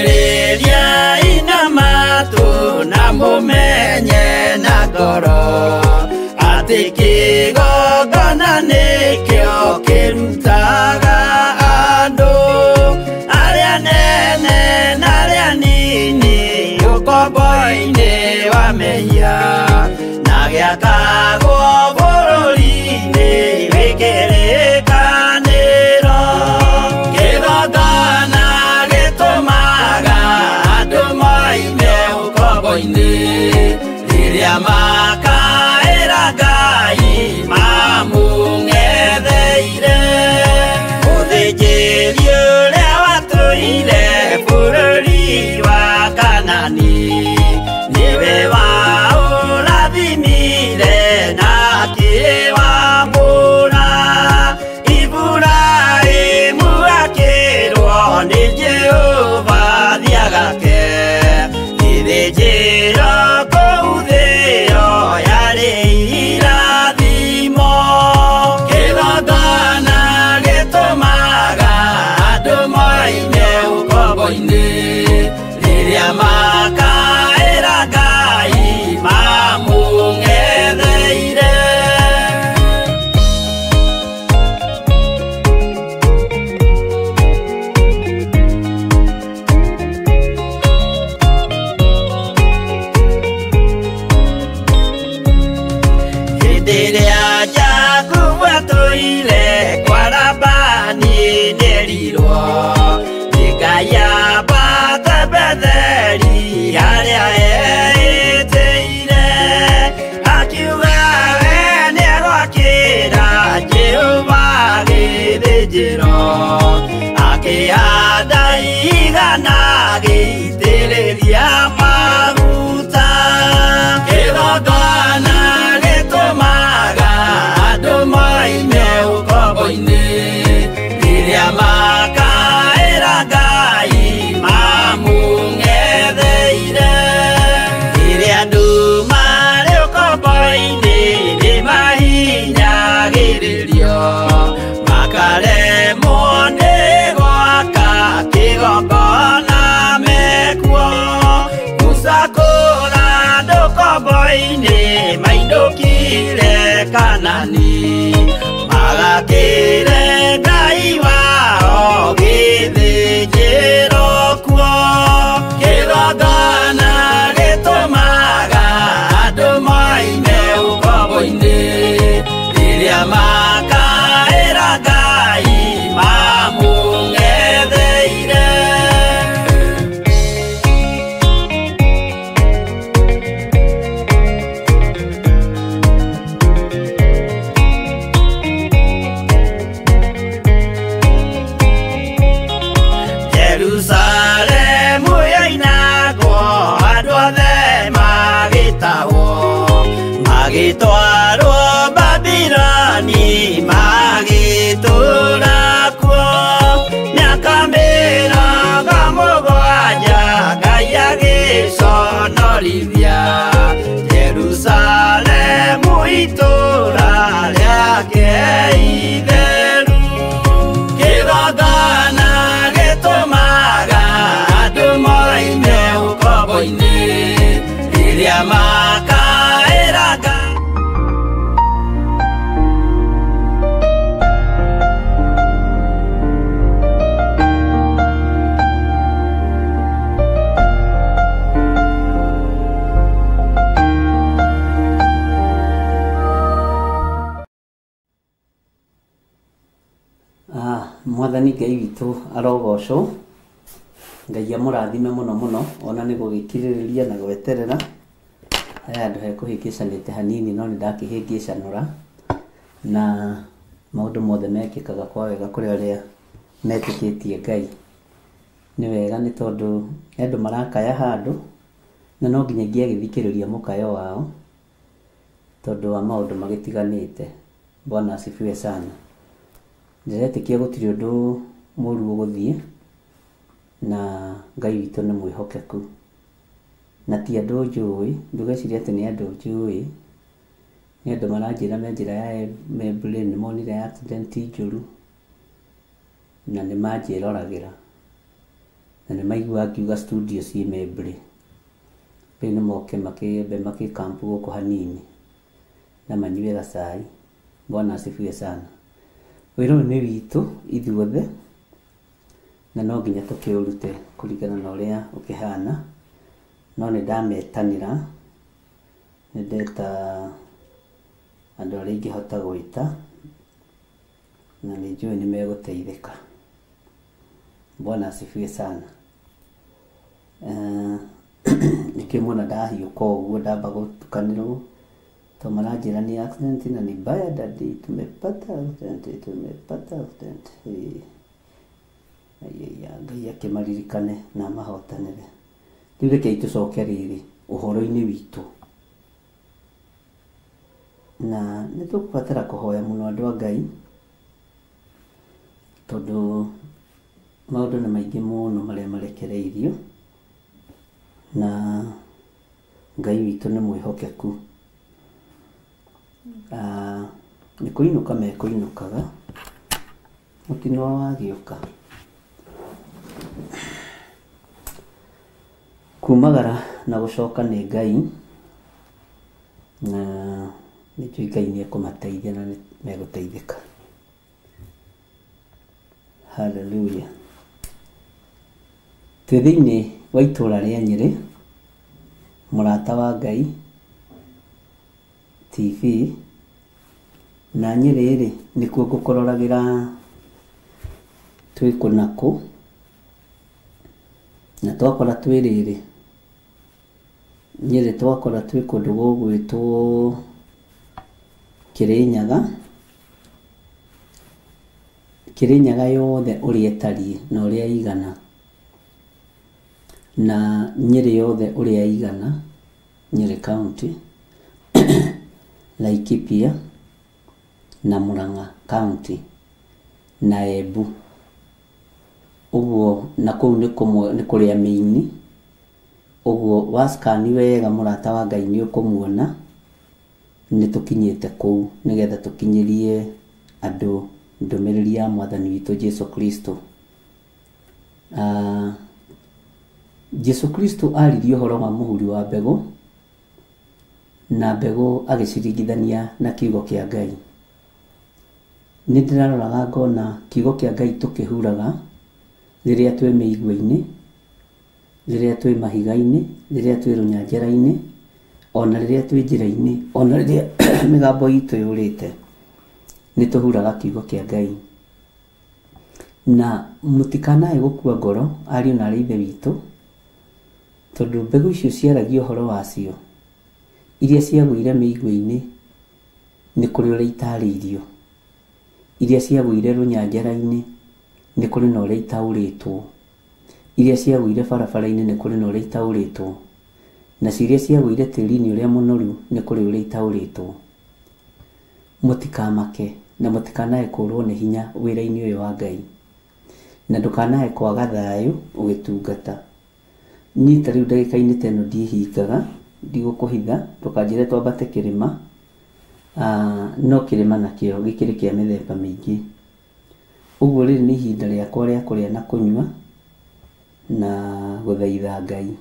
Thikĩrĩriai na matũ na mũmenye na ngoro, atĩ kĩgongona nĩkĩo kĩrutaga andũ arĩa nene na arĩa nini ũkombo-inĩ wa mehia, na gĩakagwo bũrũri-inĩ wĩkĩrĩkanĩro. Kĩgongona gĩtũmaga andũ moime ũkombo-inĩ, rĩrĩa makaĩra Ngai mamũng'etheire. Mũthĩnjĩri ũrĩa watũire bũrũri wa Kanani, nĩwe waũrathimire na akĩwamũra. Iburahĩmu akĩrwo nĩ Jehova thiagake, gĩthĩnjĩro kũu thĩ ĩyo yarĩ irathimo. Kĩgongona gĩtũmaga andũ moime ũkombo-inĩ, rĩrĩa makaĩra Ngai mamũng'etheire. Hĩndĩ ĩrĩa Jakubu atũire kwa Labani nĩerirwo nĩ Ngai ambate Betheli harĩa eĩtĩire, akiuga we nĩegwakĩra Jehova gĩthĩnjĩro, akĩhanda igana gĩitĩrĩria maguta. Kĩgongona gĩtũmaga andũ moime ũkombo-inĩ, rĩrĩa makaĩra Ngai mamũng'etheire. Rĩrĩa andũ marĩ ũkombo-inĩ nĩmahinyagĩrĩrio, makaremwo nĩ gwaka kĩgongona mekuo. Musa kũra andũ ũkombo-inĩ mainũkire Kanani, magakĩre Ngai wao gĩthĩnjĩro kuo. Kĩgongona gĩtũmaga andũ moime ũkombo-inĩ, rĩrĩa makaĩra Ngai mamũng'etheire. magĩtahwo magĩtwarwo Babironi magĩtũũra kuo mĩaka mĩrongo mũgwanja Ngai agĩconorithia Jerusalemu itũũra rĩake itheru kĩgongona gĩtũmaga andũ moime ũkombo-inĩ rĩrĩa makaĩra Ngai.
Mwathani Ngai witũ arogocwo, Ngai amũrathime mũno mũno, ona nĩ gũgĩkirĩrĩria na gweterera. Aya andũ hekũhĩngĩcanĩte hanini no nĩ ndakĩhĩngĩcanũra, na maũndũ mothe mekĩkaga kwa wega kũrĩ arĩa metĩkĩtie Ngai. Nĩ wega nĩ tondũ andũ marakaya handũ na no nginya ngĩagĩthikĩrĩria mũkayo wao tondũ wa maũndũ magĩtiganĩte. Bwana asifiwe sana. Ndĩretĩkia gũtirĩ ũndũ mũru ũgũthiĩ na Ngai witũ nĩ mwĩhokeku. Na ti andũ njũĩ, ndũgecirie atĩ nĩ andũ njũĩ, nĩ andũ maranjĩra me njĩra ya Embu-rĩ nĩ monire accident njũru na nĩ manjĩroragĩra na nĩ maigua ngiuga studio ciĩ Embu-rĩ. Rĩu nĩ moke makĩkampu gũkũ hanini na manyue gacai. Bwana asifiwe sana. Wĩra ũyũ nĩ witũ ithuothe na no nginya tũkĩũrute kũringana na ũrĩa ũkĩhana, no nĩ ndametanĩra, nĩ ndeta andũ arĩa ingĩhota gwĩta na nĩ njũĩ nĩ megũteithĩka. Bwana asifiwe sana. Nikĩmuona ndahiũka ũguo ndamba gũtukanĩrwo to maranjĩra ni accident na ni mbaya dadi, tumepata accident. Ngai akĩmaririkane na mahotanĩre. Rĩu reke tũcoke rĩrĩ ũhoro-inĩ witũ, na nĩ tũkũbatara kũhoya mũno andũ a Ngai tondũ maũndũ nĩ maingĩ mũno marĩa marekereirio na Ngai witũ nĩ mwĩhokeku. Nĩ kũinũka mekũinũkaga mũtino wagĩũka kumagara na gũcoka nĩ Ngai, na nĩ njũĩ Ngai nĩ ekũmateithia na nĩ megũteithĩka. Haleluya. Twĩ thĩinĩ wa itũũra rĩa Nyĩrĩ, mũrata wa Ngai TV, na Nyĩrĩ-rĩ nĩkuo ngũkororagĩra twĩ kũnakũ, na twakora twĩ rĩrĩ Nyĩrĩ twakora twĩ kũndũ gũgwĩtwo Kĩrĩnyaga yothe ũrĩa ĩtariĩ na ũrĩa igana, na Nyĩrĩ yothe ũrĩa igana, Nyĩrĩ County, Laikipia na Murang'a County na Embu. Ũguo na kũu nĩ kũrĩa mĩini. Ũguo waskani wega mũrata wa Ngai nĩ ũkũmuona nĩ tũkinyĩte kũu nĩgetha tũkinyĩrie andũ ndũmĩrĩri ya Mwathani witũ Jesu Kristo. Jesu Kristo aririe ũhoro wa mũhuri wa mbegũ, na mbegũ agĩciringithania na kiugo kĩa Ngai. Nĩ ndĩraroraga ngona kiugo kĩa Ngai tũkĩhuraga rĩrĩa twĩ mĩigua-inĩ, rĩrĩa twĩ mahiga-inĩ, rĩrĩa twĩ rũnyanjara-inĩ, ona rĩrĩa twĩ njĩra-inĩ, ona rĩrĩa mĩgambo itũ yũrĩte, nĩ tũhuraga kiugo kĩa Ngai. Na mũtikanae gũkua ngoro ariũ na arĩ ithe witũ, tondũ mbegũ icio ciaragia ũhoro wacio iria ciagũire mĩigua-inĩ nĩ kũrĩ ũrĩa itarĩirio, iria ciagũire rũnyanjara-inĩ nĩ kũrĩ na ũrĩa itaũrĩtwo, iria ciagũire barabara-inĩ nĩ kũrĩ na ũrĩa itaũrĩtwo, na ciria ciagũire tĩri-inĩ ũrĩa mũnoru nĩ kũrĩ ũrĩa itaũrĩtwo. Mũtikamake na mũtikanae kũrwo nĩ hinya wĩra-inĩ ũyũ wa Ngai, na ndũkanae kwaga thayũ ũgĩtungata. Niĩ ta rĩu ndagĩka-inĩ ta ĩno ndiĩhingaga, ndigũkũhitha, ndũkanjĩre twambate kĩrĩma. No kĩrĩma nakĩo gĩkĩrĩ kĩa mĩthemba mĩingĩ. Ũguo rĩrĩ nĩ ihinda rĩakwa rĩa kũrĩa na kũnyua na gũthaitha Ngai,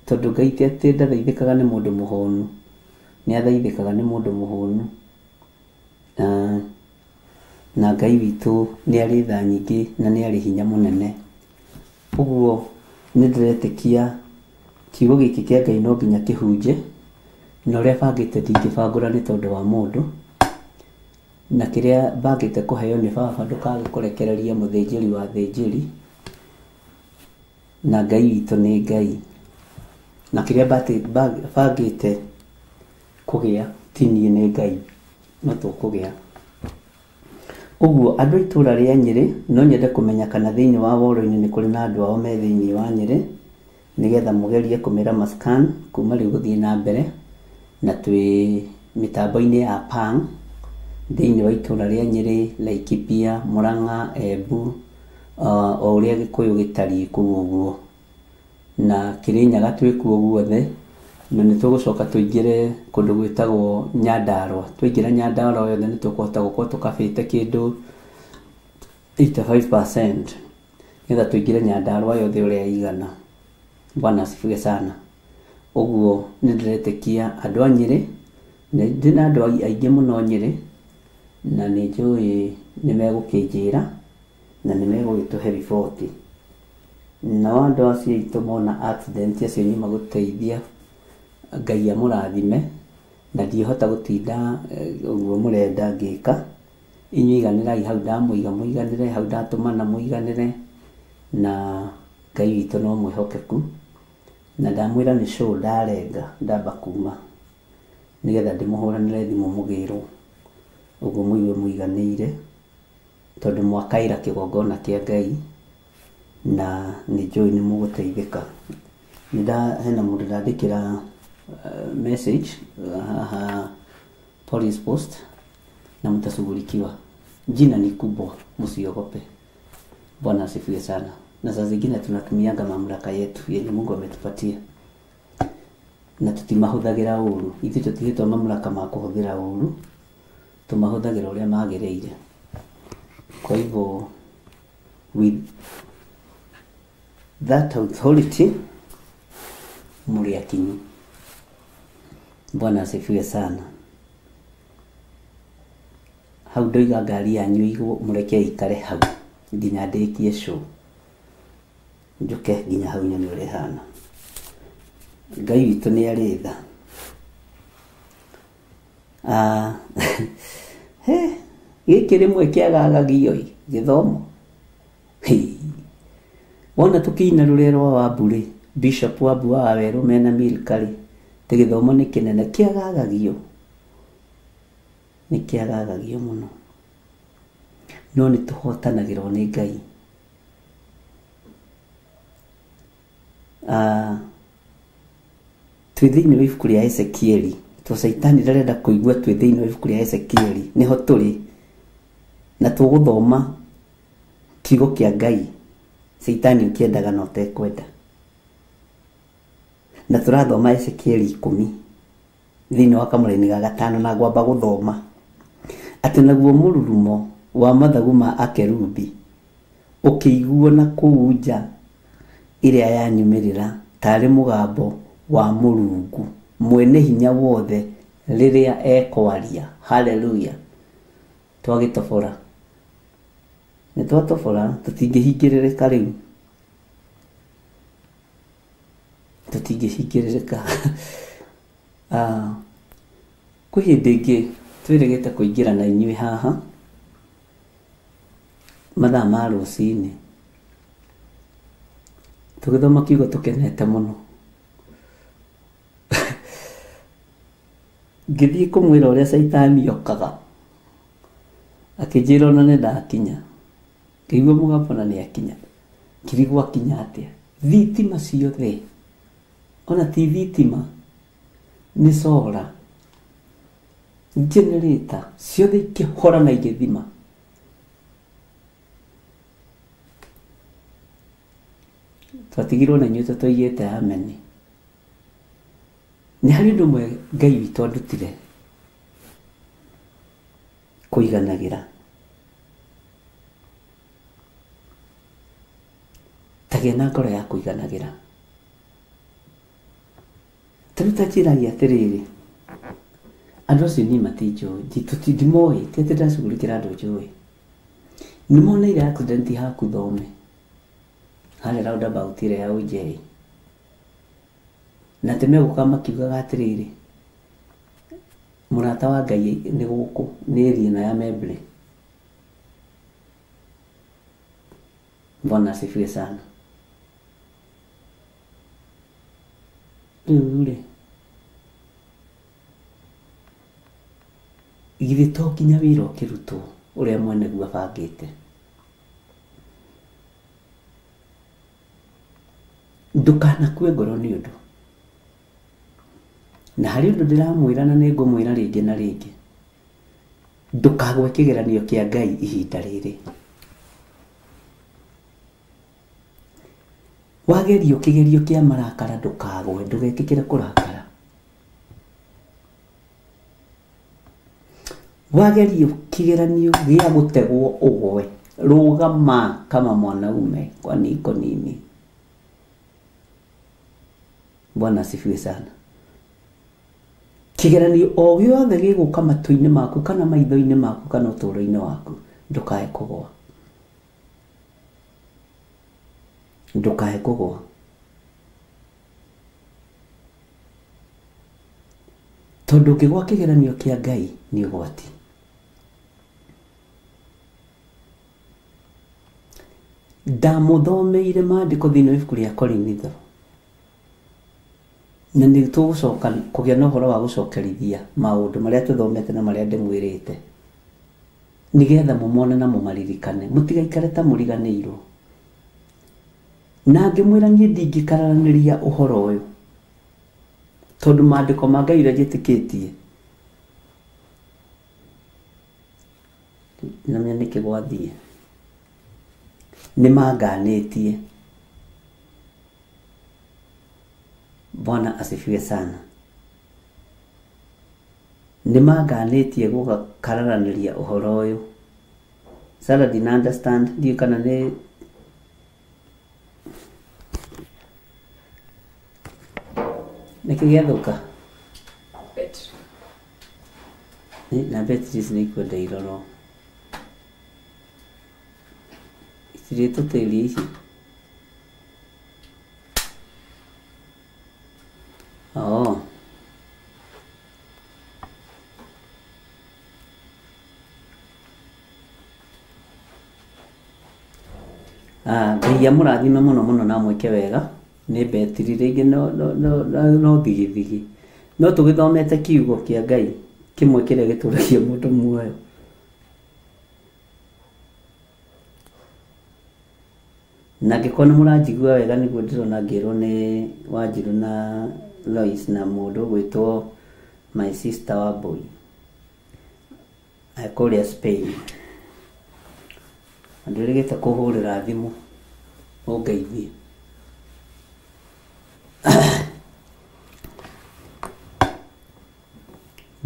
tondũ Ngai ti atĩ ndathaithĩkaga nĩ mũndũ mũhũnu, nĩ athaithĩkaga nĩ mũndũ mũhũnu. Na Ngai witũ nĩ arĩ tha nyingĩ na nĩ arĩ hinya mũnene. Ũguo nĩ ndĩretĩkia kiugo gĩkĩ kĩa Ngai no nginya kĩhunje, na ũrĩa bangĩte ndingĩbangũra nĩ tondũ wa mũndũ, na kĩrĩa bangĩte kũheo nĩ baba ndũkage kũrekereria mũthĩnjĩri wa thĩnjĩri, na Ngai witũ nĩ Ngai, na kĩrĩa bangĩte kũgĩa ti niĩ nĩ Ngai no tũkũgĩa. Ũguo andũ a itũra rĩa Nyĩrĩ no nyende kũmenya kana thĩinĩ wa woro-inĩ nĩ kũrĩ na andũ ao me thĩinĩ wa Nyĩrĩ, nĩgetha mũgerie kũmĩra mascan kuma rĩu gũthiĩ na mbere, na twĩ mĩtambo-inĩ ya Pang thĩinĩ wa itũra rĩa Nyĩrĩ, Laikipia, Murang'a, Embu, o ũrĩa Gĩkũyũ gĩtariĩ kũu ũguo, na Kĩrĩnyaga twĩ kuo guothe, na nĩ tũgũcoka tũingĩre kũndũ gwĩtagwo Nyandarua. Twaingĩra Nyandarua yothe nĩ tũkũhota gũkorwo tũkabĩte kĩndũ 85%, nĩgetha tũingĩre Nyandarua yothe ũrĩa igana. Bwana asifiwe sana. Ũguo nĩ ndĩretĩkia andũ a Nyĩrĩ, ndĩ na andũ aingĩ mũno Nyĩrĩ, na nĩ njũĩ nĩ megũkĩnjĩra na nĩ megũgĩtũhe riboti. Nao andũ acio aitũ mona accident acio nĩ magũteithia, Ngai amũrathime, na ndihota gũtinda ũguo mũrenda ngĩka. Inyuĩ iganĩrai hau ndamũiga mũiganĩre, hau ndatũmana mũiganĩre, na Ngai witũ no mwĩhokeku, na ndamwĩra nĩ show ndarenga ndamba kuma, nĩgetha ndĩmũhũranĩre thimũ mũgĩrwo. Ũguo mũigue mũiganĩire, tondũ mwakaĩra kĩgongona kĩa Ngai, na nĩ njũĩ nĩ mũgũteithĩka. Hena mũndũ ndandĩkĩra message haha police post, na mtashughulikiwa. Jina ni kubwa, msiogope. Bwana asifiwe sana. Na saa zingine tunatumianga mamlaka yetu yenye Mungu ametupatia, na tutimahũthagĩra ũru. Ithuĩ tũtigĩtwo mamlaka ma kũhũthĩra ũru, tũmahũthagĩra ũrĩa magĩrĩire. Kwa hivyo with that authority mũrĩ akinyu. Bwana asifiwe sana. Hau ndoiga ngari yanyu igwo mũreke ikare hau nginya ndĩkie show, njoke nginya hau nyone ũrĩa hana. Ngai witũ nĩ arĩ tha. Gĩkĩ rĩmwe kĩagagagio gĩthomo. Wona tũkĩina rũrero wa Wambũrĩ, Bishop Wambũ wa Wawerũ mena Milka-rĩ, te gĩthomo nĩ kĩnene, kĩagagagio, nĩ kĩagagagio mũno, no nĩ tũhotanagĩrwo nĩ Ngai. Twĩ thĩinĩ wa ibuku rĩa Ezekieli, Saitani ndarenda kũigua twĩ thĩinĩ wa ibuku rĩa Ezekieli, nĩho tũrĩ na tũgũthoma kiugo kĩa Ngai. Saitani ũkĩendaga na ũtekwenda, na tũrathoma Ezekieli 10 thĩinĩ wa kamũra-inĩ ga gatano, na ngwamba gũthoma atĩ naguo mũrurumo wa mathagu ma akerubi ũkĩiguo na kũu nja ĩrĩa yanyumĩrĩra tarĩ mũgambo wa Mũrungu mwene hinya wothe rĩrĩa ekwaria. Haleluya. Twagĩtobora, nĩ twatobora, tũtingĩhingĩrĩrĩka rĩu, tũtingĩhingĩrĩrĩka. Kwĩ hĩndĩ ĩngĩ twĩrĩgĩte kũingĩra na inyuĩ haha mathaa ma rũcinĩ, tũgĩthoma kiugo tũkenete mũno. Ngĩthiĩ kũmwĩra ũrĩa Saitani okaga, akĩnjĩra ona nĩ ndakinya, ngĩigua mũgambo na nĩ akinya. Ngĩrigwo akinya atĩa, thitima ciothe ona TV tima ni solar generator ciothe ikĩhora na igĩthima. Twatigirwo na inyuĩ tũtoigĩte ameni. Nĩ harĩ ũndũ ũmwe Ngai witũ andutire kũiganagĩra. Tagĩa na ngoro ya kũiganagĩra. Tarĩu ta njĩragia atĩrĩrĩ, andũ acio niĩ matinjũĩ, tũtindimoĩ, ti atĩ ndacugurĩkĩra andũ njũĩ. Nĩ moneire accident haku Thome, harĩa roundabout ĩrĩa ya OJ, na atĩ megũka makiugaga atĩrĩrĩ, mũrata wa Ngai nĩ gũkũ, nĩ area ĩno ya Mebre. Bwana asifiwe sana. Rĩu rĩ, githĩ to nginya wĩra ũkĩrutwo ũrĩa mwene guo abangĩte. Ndũkanakue ngoro nĩ ũndũ. Na harĩ ũndũ ndĩramwĩra na nĩ ngũmwĩra rĩngĩ na rĩngĩ. Ndũkagwe kĩgeranio kĩa Ngai ihinda rĩrĩ. Wagerio kĩgerio kĩa marakara ndũkagwe, ndũgetĩkĩre kũrakara. Wagerio kĩgeranio gĩa gũtegwo ũgwe, rũgama kama mwanaume kwa niko nini. Bwana asifiwe sana. Kĩgeranio o gĩothe gĩgũka matũ-inĩ maku kana maitho-inĩ maku kana ũtũũro-inĩ waku, ndũkae kũgwa. Ndũkae kũgwa. Tondũ ũngĩgwa kĩgeranio kĩa Ngai nĩ ũgwati. Ndamũthomeire maandĩko thĩinĩ wa ibuku rĩa Korinitho, na nĩ tũgũcoka kũgĩa na ũhoro wa gũcokerithia maũndũ marĩa tũthomete na marĩa ndĩmwĩrĩte, nĩgetha mũmone na mũmaririkane, mũtigaikare ta mũriganĩirwo. Na ngĩmwĩra niĩ ndingĩkararanĩria ũhoro ũyũ, tondũ maandĩko ma Ngai ũrĩa njĩtĩkĩtie namenya nĩkĩ gwathiĩ, nĩ manganĩtie. Bwana asifiwe sana. Nĩ manganĩtie gũkararanĩria ũhoro ũyũ. Sarah didn't understand, ndiũ kana nĩ nĩkĩ gĩathũka? Na batteries nĩ ikwenda irorwo. Itirĩtũtĩria ici. Oh. Ngai amũrathime mũno mũno na mwĩke wega. Nĩ betiri rĩngĩ no thigithigi. No tũgĩthomete kiugo kĩa Ngai kĩmwe kĩrĩa gĩtũragia mũndũ muoyo. Na angĩkorwo nĩ mũranjigua wega nĩguo ndĩrona ngĩrwo nĩ Wanjirũ na Lois na mũndũ gwĩtwo my sister Wambui kũrĩa Spain. Andũ rĩgĩte kũhũrĩra thimũ ũngeithie.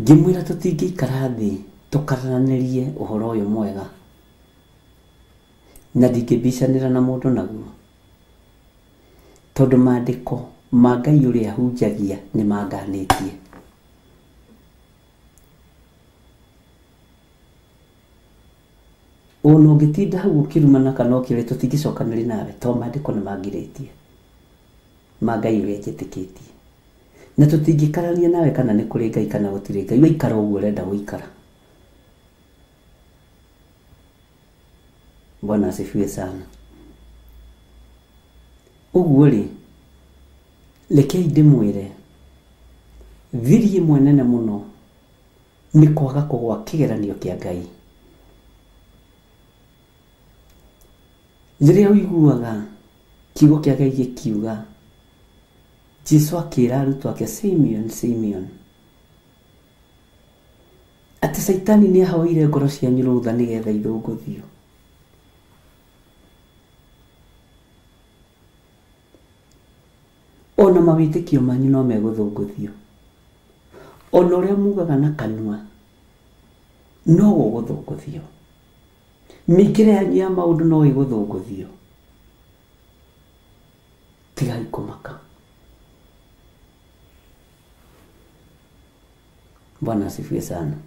Ngĩmwĩra tũtingĩikara thĩ tũkaranĩrie ũhoro ũyũ mwega, na ndingĩbicanĩra na mũndũ naguo, tondũ maandĩko ma Ngai ũrĩa ahunjagia nĩ manganĩtie. Ona ũngĩtinda hau ũkĩrumana kana ũkĩũrĩa tũtingĩcokanĩria nawe, tondũ maandĩko nĩ mangirĩtie ma Ngai ũrĩa njĩtĩkĩtie. Na tũtingĩkarania nawe kana nĩ kũrĩ Ngai kana gũtirĩ Ngai, waikara ũguo ũrenda gũikara. Bwana asifiwe sana. Ũguo rĩ, rekei ndĩmwĩre thiri ĩmwe nene mũno nĩ kwaga kũgwa kĩgeranio kĩa Ngai. Rĩrĩa ũiguaga kiugo kĩa Ngai gĩkiuga Jesu akĩra arutwo ake, Simeon, Simeon, atĩ Saitani nĩ ahoire ngoro cianyu rũtha nĩgetha ithũngũthio. Ona mawĩtĩkio manyu no megũthũngũthio. Ona ũrĩa mugaga na kanua no gũgũthũngũthio. Mĩkĩre yanyu ya maũndũ no ĩgũthũngũthio. Tigai kũmaka. Bwana asifiwe sana.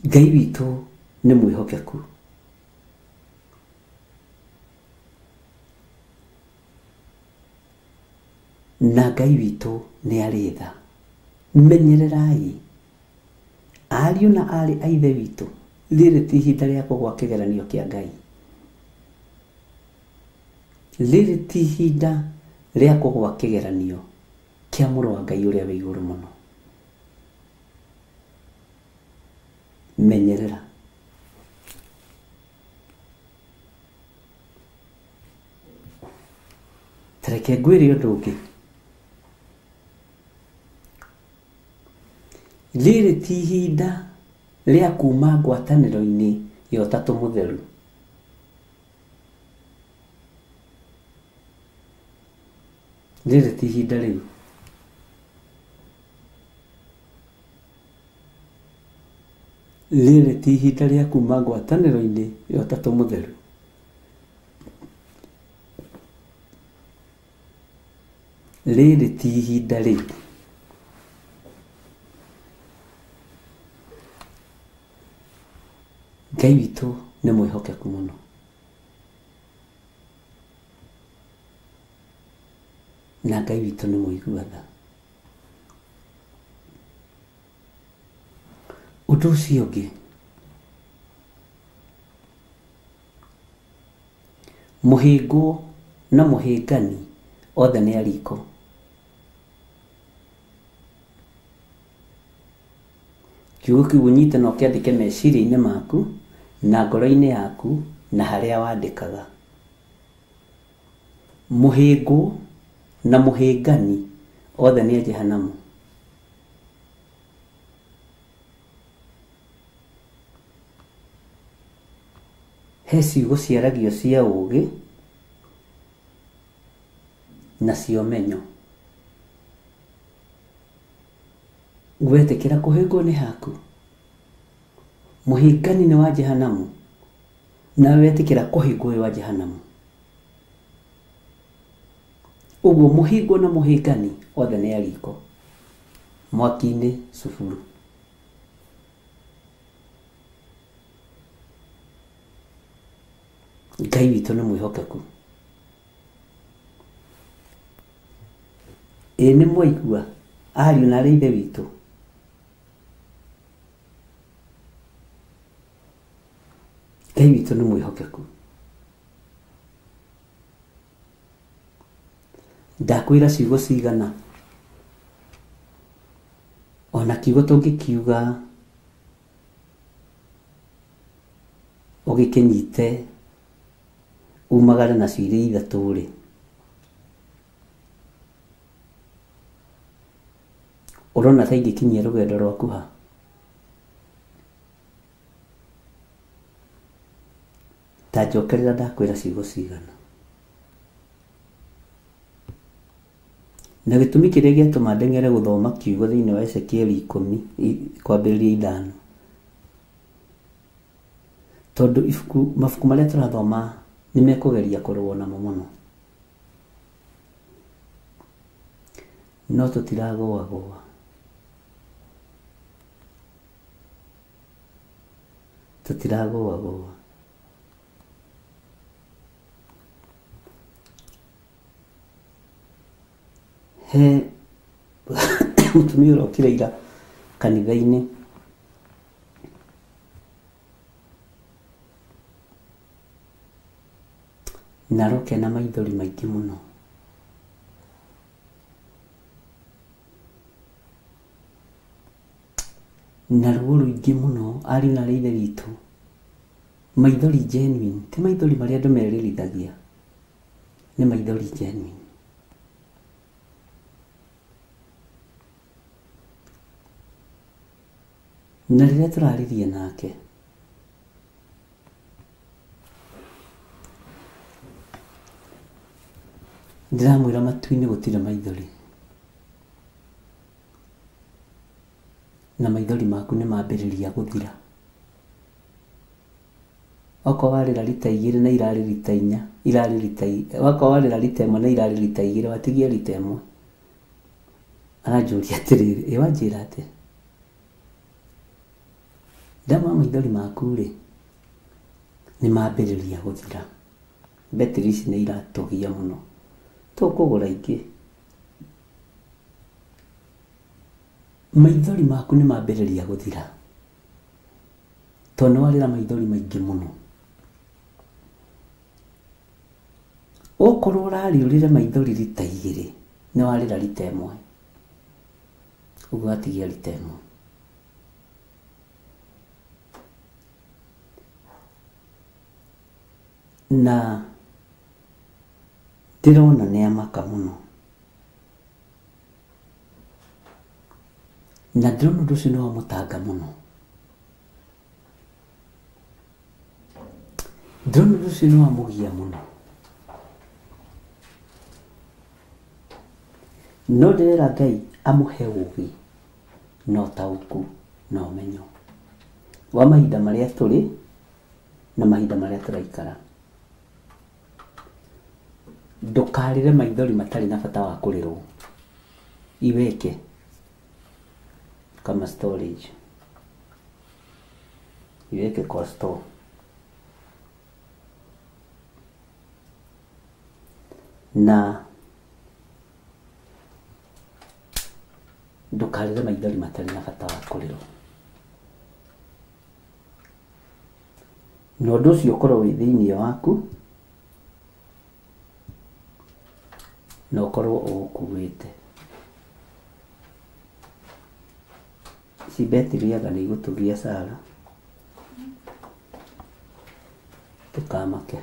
Ngai witũ nĩ mwĩhokeku. Na Ngai witũ nĩ arĩ tha. Menyererai. Ariũ na arĩ a ithe witũ, rĩrĩ ti ihinda rĩa kũgwa kĩgeranio kĩa Ngai. Rĩrĩ ti ihinda rĩa kũgwa kĩgeranio kĩa mũrũ wa Ngai ũrĩa wĩ igũrũ mũno. Menyerera. Tareke ngwĩre ũndũ ũngĩ. Rĩrĩ ti ihinda rĩa kuma ngwatanĩro-inĩ ya Ũtatũ Mũtheru. Rĩrĩ ti ihinda rĩu. Rĩrĩ ti ihinda rĩa kuma ngwatanĩro-inĩ ya Ũtatũ Mũtheru. Rĩrĩ ti ihinda rĩu. Ngai witũ nĩ mwĩhokeku mũno. Na Ngai witũ nĩ mũigua tha. Ũndũ ũcio ũngĩ, mũhĩngwo na mũhĩngani othe nĩ ariko. Kiugo kĩu ũnyite na ũkĩandĩke meciria-inĩ maku na ngoro-inĩ yaku na harĩa wandĩkaga. Mũhĩngwo na mũhĩngani othe nĩ a Jehanamu. He ciugo ciaragio cia ũũgĩ na cia ũmenyo. Gwetĩkĩra kũhĩngwo nĩ haku. Mũhĩngani nĩ wa Jehanamu na wetĩkĩra kũhĩngwo wa Jehanamu. Ũguo mũhĩngwo na mũhĩngani othe nĩ ariko mwaki-inĩ cuburu. Ngai witũ nĩ mwĩhokeku. Ĩ nĩ mwaigua ariũ na arĩ ithe witũ. Ngai witũ nĩ mwĩhokeku. Ndakwĩra ciugo cigana. Ona kiugo tũngĩkiuga ũgĩkĩnyite umagare na ciire ithatũ rĩ. Ũrona ta ingĩkinyia rũgendo rwaku ha. Ta njokerera ndakwĩra ciugo cigana. Na gĩtũmi kĩrĩa gĩatũma ndeng'ere gũthoma kiugo thĩinĩ wa Ezekieli 10 kwambĩrĩria 5. Tondũ mabuku marĩa tũrathoma nĩ mekũgeria kũrũa namo mũno. No tũtiragũagũa. Tũtiragũagũa. He mũtumia ũrokire ira kanitha-inĩ. Na aroke na maithori maingĩ mũno. Na ruo rũingĩ mũno ariũ na arĩ ithe witũ. Maithori genuine, ti maithori marĩa andũ merirĩrithagia. nĩ maithori genuine. Na rĩrĩa tũrarĩria nake ndiramwĩra matu-inĩ gũtirĩ maithori, na maithori maku nĩ mambĩrĩria gũthira. Okorwo warĩra rita 2 na irarĩ rita 4, okorwo warĩra rita 1 na irarĩ rita 2, watigia rita 1. Aranjũria atĩrĩrĩ, wanjĩra atĩ ndama maithori maku rĩ nĩ mambĩrĩria gũthira, betri ici nĩ iratũgia mũno, tũkũgũra ingĩ. Maithori maku nĩ mambĩrĩria gũthira tondũ warĩra maithori maingĩ mũno. Okorwo ũrarĩũrĩre maithori rita 2 nĩ warĩra rita 1, ũguo watigia rita 1. Na ndĩrona nĩ amaka mũno, na ndĩrona ũndũ ũcio nĩ wamũtanga mũno, ndĩrona ũndũ ũcio nĩ wamũgia mũno. No ndĩrera Ngai amũhe ũũgĩ na ũtaũku na ũmenyo wa mahinda marĩa tũrĩ na mahinda marĩa tũraikara. Ndũkarĩre maithori matarĩ na bata wa kũrĩrwo, iweke kama storage, iweke kwa store. Na ndũkarĩre maithori matarĩ na bata wa kũrĩrwo. Na ũndũ ũcio ũkorwo wĩ thĩinĩ waku na ũkorwo ũgũkuĩte. Ici betri aga nĩ igũtũgia Sara, tũkamake.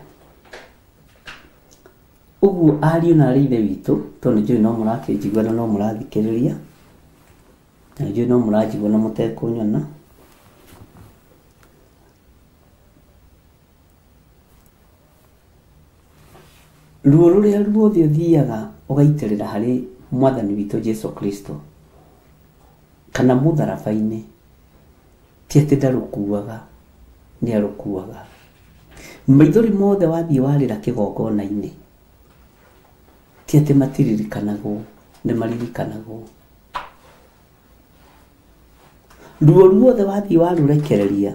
Ũguo ariũ na arĩ ithe witũ, tondũ nĩ njũĩ no mũrakĩnjigua na no mũrathikĩrĩria, na njũĩ no mũranjigua na mũtekũnyona. Ruo rũrĩa ruothe ũthiaga ũgaitĩrĩra harĩ Mwathani witũ Jesu Kristo kana mũtharaba-inĩ, ti atĩ ndarũkuaga, nĩ arũkuaga. Maithori mothe wathiĩ warĩra kĩgongona-inĩ, ti atĩ matiririkanagwo, nĩ maririkanagwo. Ruo ruothe wathiĩ warũrekereria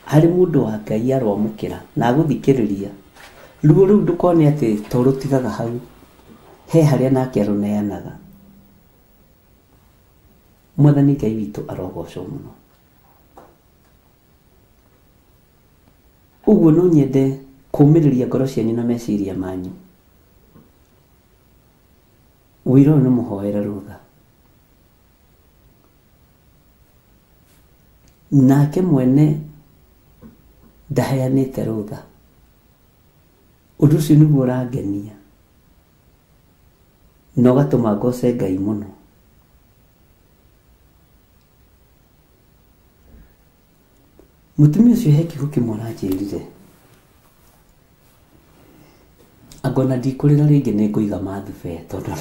harĩ mũndũ wa Ngai arwamũkĩra na agũthikĩrĩria, ruo rũu ndũkone atĩ to rũtigaga hau, he harĩa nake arũneanaga. Mwathani Ngai witũ arogocwo mũno. Ũguo no nyende kũmĩrĩria ngoro cianyu na meciria manyu, wĩra ũyũ nĩ mũhoere rũtha, nake mwene ndaheanĩte rũtha. Ũndũ ũcio nĩguo ũrangenia na ũgatũma ngoce Ngai mũno. Mũtumia ũcio he kiugo kĩmwe aranjĩrire, angona ndikũrĩra rĩngĩ nĩ ngũiga mathufe, tondũ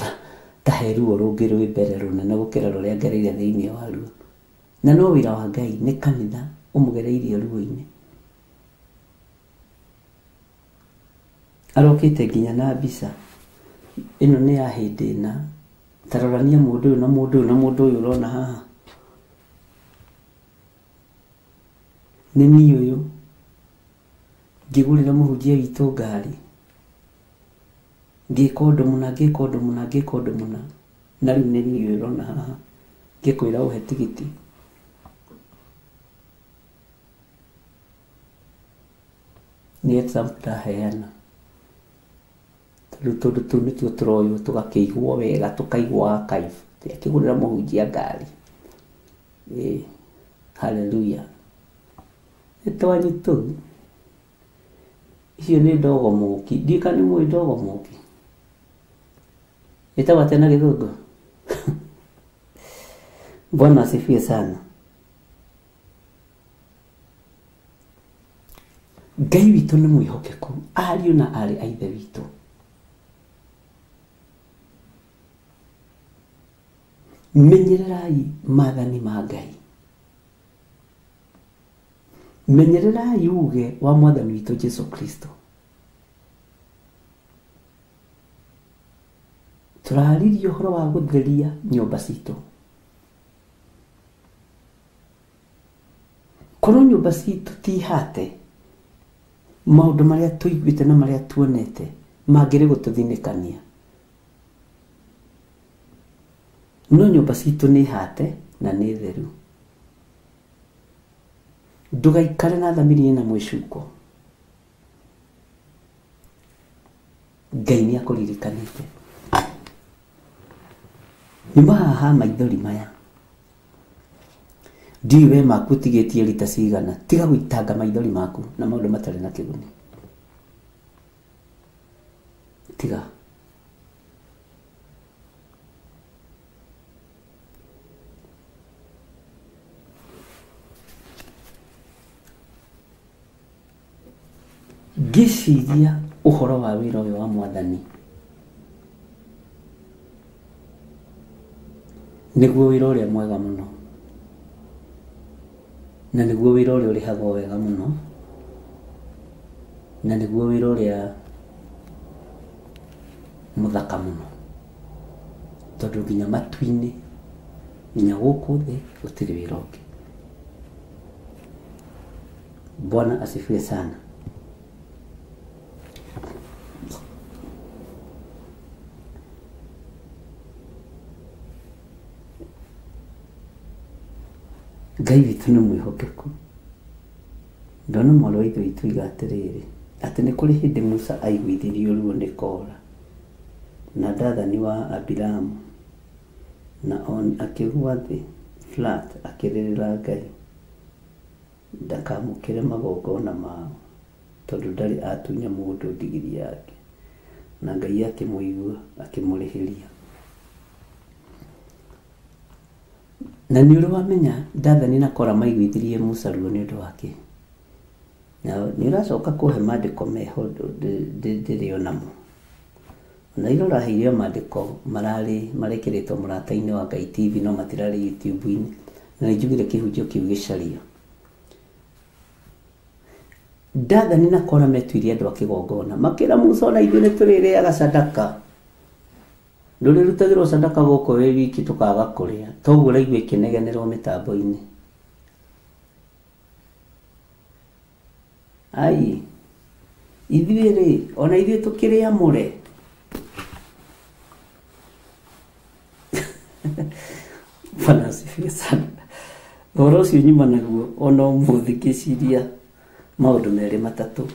tahe ruo rũngĩ rwĩ mbere rũnene gũkĩra rũrĩa ngereire thĩinĩ wa ruo, na no wĩra wa Ngai nĩ kanitha ũmũgereirie ruo-inĩ. Arokĩte nginya na mbica ĩno nĩ ya hĩndĩ ĩna, tarorania mũndũ ũyũ na mũndũ ũyũ na mũndũ ũyũ ũrona haha, nĩ niĩ ũyũ ngĩgũrĩra mũhunjia witũ ngari, ngĩka ũndũ mũna, ngĩka ũndũ mũna, ngĩka ũndũ mũna, na rĩu nĩ niĩ ũyũ ũrona haha ngĩkwĩra ũhe tigiti. Nĩ example ndaheana, rĩu tondũ tũu nĩtuo tũroywo tũgakĩiguo wega, tũkaiguo archive, akĩgũrĩra mũhunjia ngari. Haleluya. Nĩ twanyu tũu icio nĩ ndogo mũki, ndika nĩ mũĩ ndogo mũki ĩtagwo atĩa na Gĩthũngũ? Bwana asifiwe sana. Ngai witũ nĩ mwĩhokeku, ariũ na arĩ a ithe witũ. Menyererai maathani ma Ngai. Menyererai uge wa mwathani witũ Jesu Kristo. Tũrarĩria ũhoro wa gũtheria nyũmba citũ. Korwo nyũmba citũ tihate, maũndũ marĩa tũiguĩte na marĩa tuonete mangĩrĩ gũtũthinĩkania. No nyũmba citũ nĩ hate na nĩ theru. Ndũgaikare na thamiri na mwĩcuko. Ngai nĩ akũririkanĩte. Nyuma haha maithori maya. Ndiwe maku tigĩtie rita cigana, tiga gũitanga maithori maku na maũndũ matarĩ na kĩguni. Tiga. Ngĩciria ũhoro wa wĩra ũyũ wa mwathani, nĩguo wĩra ũrĩa mwega mũno, na nĩguo wĩra ũrĩa ũrĩhagwo wega mũno, na nĩguo wĩra ũrĩa mũthaka mũno, tondũ nginya matu-inĩ, nginya gũkũ thĩ gũtirĩ wĩra ũngĩ. Bwana asifiwe sana. Ngai witũ nĩ mwĩhokeku. Ndona mwarĩ wa ithe witũ iga atĩrĩrĩ, atĩ nĩ kũrĩ hĩndĩ Musa aiguithirio ruo nĩ Kora na Dathani wa Abiramu, na akĩgũa thĩ flat akĩrĩrĩra Ngai ndakamũkĩre magongona mao, tondũ ndarĩ atunya mũndũ ndigiri yake, na Ngai akĩmũigua akĩmũrĩhĩria. Na nĩ ũrĩ wamenya Dathani na Kora maiguithirie Musa ruo nĩ ũndũ wake. Na nĩ ũracoka kũhe maandĩko meho ndĩrĩ onamo. Na irora heirio maandĩko marekĩrĩtwo mũrata-inĩ wa Ngai TV no matirarĩ YouTube-inĩ. Na nĩ njugire kĩhunjio kĩu gĩcario. Dathani na Kora metuirie andũ a kĩgongona. Makĩra Musa ona ithuĩ nĩ tũrĩrĩaga sadaka. Ndũrĩrutagĩrwo sadaka gũkũ wĩ wiki tũkaga kũrĩa. Toguo ũraigua ikĩnegenerwo mĩtambo-inĩ. Ai, ithuĩ rĩ, ona ithuĩ tũkĩrĩ amũre. Bwana asifiwe sana. Ũhoro ũcio nyuma naguo ona ũmũthĩ ngĩciria maũndũ merĩ matatũ.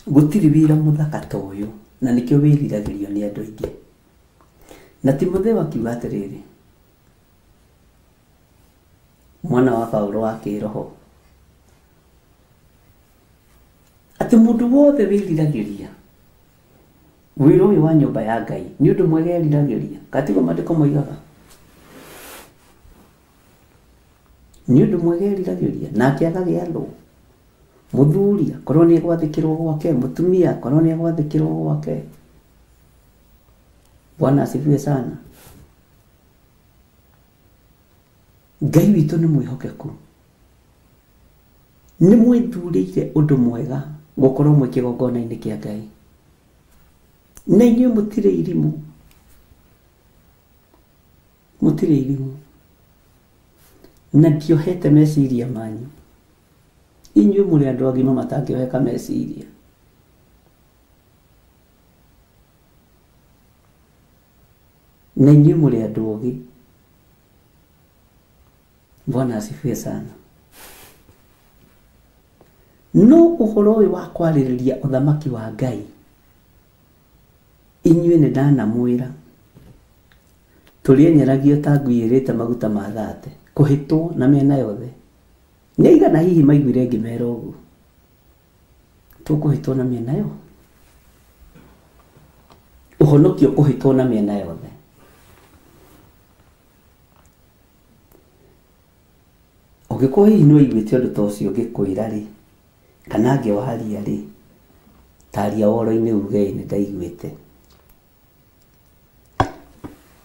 Gũtirĩ wĩra mũthaka ta ũyũ, na nĩkĩo wĩriragĩrio nĩ andũ aingĩ. Na Timotheo akiuga atĩrĩrĩ, mwana wa Paulo wa kĩroho, atĩ mũndũ wothe wĩriragĩria wĩra ũyũ wa nyũmba ya Ngai nĩ ũndũ mwega eriragĩria. Katigo maandĩko moigaga nĩ ũndũ mwega eriragĩria, nake agagĩathwo. Mũthuri akorwo nĩ egwathĩkĩrwo gwake, mũtumia akorwo nĩ egwathĩkĩrwo gwake. Bwana asifiwe sana. Ngai witũ nĩ mwĩhokeku. Nĩ mwĩthurĩire ũndũ mwega gũkorwo mwĩ kĩgongona-inĩ kĩa Ngai. Na inyuĩ mũtirĩ irimũ. Mũtirĩ irimũ. Na ndiohete meciria manyu. Inyuĩ mũrĩ andũ agima matangĩoheka meciria. Na inyuĩ mũrĩ andũ ogĩ. Bwana asifiwe sana. No ũhoro ũyũ wa kwarĩrĩria ũthamaki wa Ngai inyuĩ nĩ ndanamwĩra tũrĩenyeragio ta ngũiyĩrĩte maguta ma thate kũhĩtwo na mĩena yothe. Nĩ aigana hihi maiguire ngĩmera ũguo? Tũkũhĩtwo na mĩena yothe, ũhonokio kũhĩtwo na mĩena yothe. Ũngĩkorwo hihi nĩ waiguĩte ũndũ ta ũcio ngĩkwĩra rĩ, kana ngĩwaria rĩ, taria woro-inĩ uge nĩ ndaiguĩte.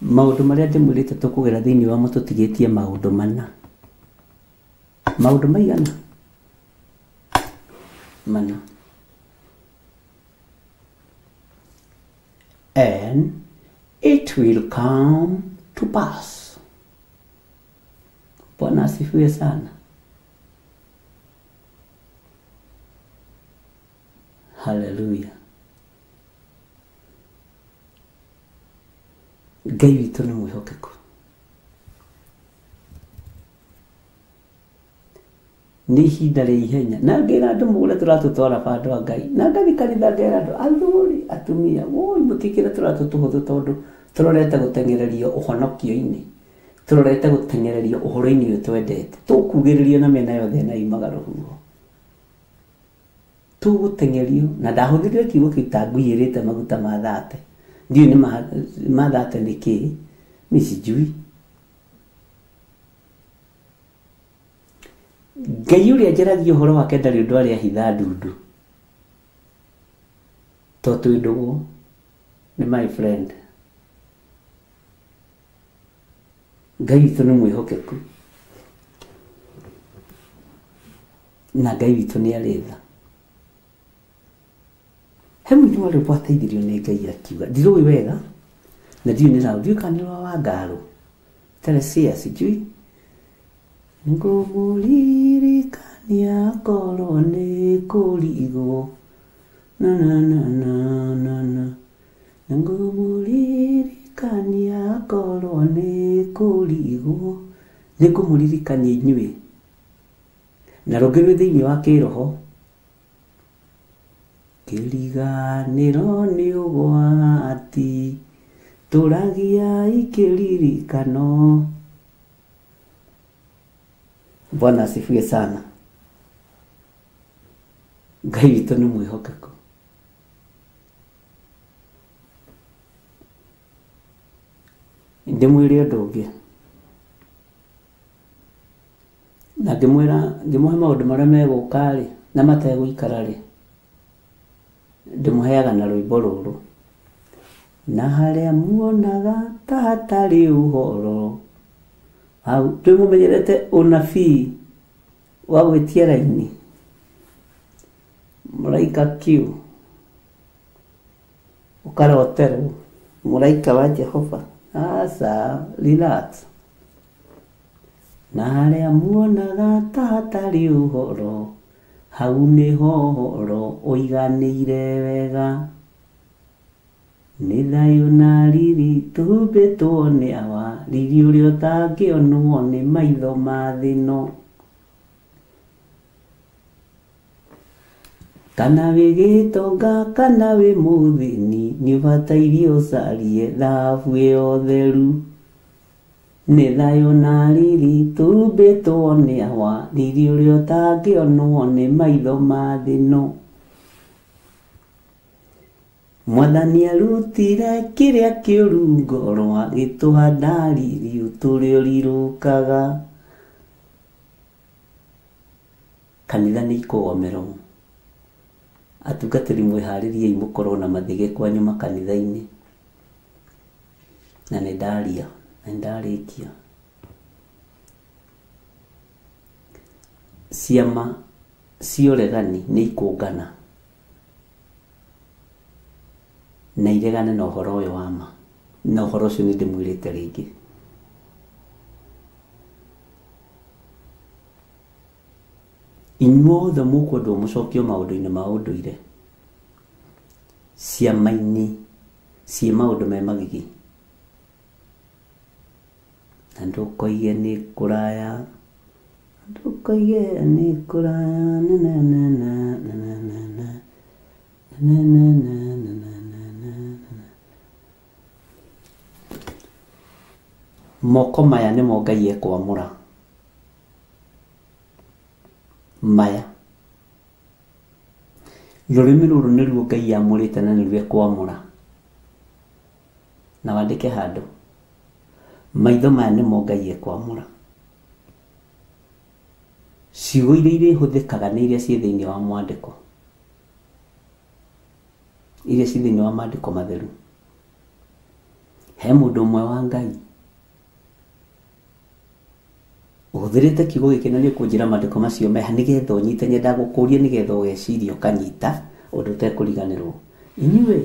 Maũndũ marĩa ndĩmwĩrĩte tũkũgera thĩinĩ wamo tũtigĩtie maũndũ mana. Maũndũ maigana? Mana. And it will come to pass. Bwana asifiwe sana. Hallelujah. Ngai witũ nĩ mwĩhokeku. Nĩ ihinda rĩa ihenya. Na ngĩra andũ mũgũre tũratũtwara bandũ wa Ngai. Na ngathi kanitha ngera andũ athuri atumia. Woi mũtikĩre tũratũtũhũthũ tondũ tũrorete gũtengererio ũhonokio-inĩ. Tũrorete gũtengererio ũhoro-inĩ ũyũ twendete. Tũkugĩrĩrio na mĩena yothe na imaga rũhuho. Tũgũtengerio na ndahũthĩrire kiugo kĩu ta ngũiyĩrĩte maguta ma thate. Ndiũ nĩ ma thate nĩ kĩĩ? Mimi sijui. Ngai ũrĩa njaragia ũhoro wake ndarĩ ũndũ arĩa hitha ndundu. Tondũ ndũgũ nĩ my friend. Ngai witũ nĩ mwĩhokeku. Na Ngai witũ nĩ arĩ tha. He mũndũ warĩ bwateithirio nĩ Ngai akiuga. Ndirũĩ wega. Na ndiũ nĩ raũ. Ndiũ kana nĩ wa Ngarũ. Teresia sijui. Ngũmũririkania korwo nĩ kũrigwo. Na na na na na na. Ngũmũririkania korwo nĩ kũrigwo. Nĩ ngũmũririkania inyuĩ. Na rũngĩ rwĩ thĩinĩ wa kĩroho. Kĩriganĩro nĩ ũgwati. Tũragia ikĩririkano. Bwana asifiwe sana. Ngai witũ nĩ mwĩhokeku. Ndĩmwĩre ũndũ ũngĩ. Na ngĩmũhe maũndũ marĩa megũka rĩ na mategũikara rĩ. Ndĩmũheaga na rwĩmbo rũrũ. Na harĩa muonaga ta hatarĩ ũhoro. Hau twĩmũmenyerete ũnabii wa gwĩtia raini. Mũraika kiu. Ũkaroterwo. Mũraika wa Jehova. Asa, relax. Na harĩa muonaga ta hatarĩ ũhoro. Hau nĩho ũhoro ũiganĩire wega. Nĩ thayũ na riri tũhumbĩtwo nĩ awa. Riri ũrĩa ũtangĩonwo nĩ maitho ma thĩ ĩno. Kana wĩ gĩtonga kana wĩ mũthĩni nĩ ũbataire ũcarie thahabu ĩyo theru. Nĩ thayũ na riri tũhumbĩtwo nĩ awa. Riri ũrĩa ũtangĩonwo nĩ maitho ma thĩ ĩno. Mwathani arutire kĩrĩa kĩũru ngoro agĩtũha ndariri ũtũũre ũrirũkaga. Kanitha nĩ ikũgomerwo. Atungatĩri mwĩharĩriei mũkorwo na mathĩgĩ kwanyu makanitha-inĩ. Na nĩ ndaria na ndarĩkia. Ciama cia ũregani nĩ ikũngana na iregane na ũhoro ũyũ wa ma. Na ũhoro ũcio nĩ ndĩmwĩrĩte rĩngĩ. Inyuothe mũkwendwo mũcokio maũndũ-inĩ ma ũndũire. Ciama-inĩ ciĩ maũndũ me magigi. Na ndũkoige nĩ kũraya. Ndũkoige nĩ kũraya. Na na na na na na na na na na na na. moko maya nĩ mo Ngai ekwamũra maya rũrĩmĩ rũrũ nĩruo Ngai amũrĩte na nĩruo ekwamũra na wandĩke handũ maitho maya nĩ mo Ngai ekwamũra ciugo iria ihũthĩkaga nĩ iria ciĩ thĩinĩ wa mwandĩko iria ciĩ thĩinĩ wa maandĩko matheru he mũndũ ũmwe wa Ngai ũhũthĩrĩte kiugo gĩkĩ na nĩ kũnjĩra maandĩko macio meha nĩgetha ũnyite nyenda gũkũria nĩgetha ũgeciria ũkanyita ũndũ ũtekũriganĩrwo inyuĩ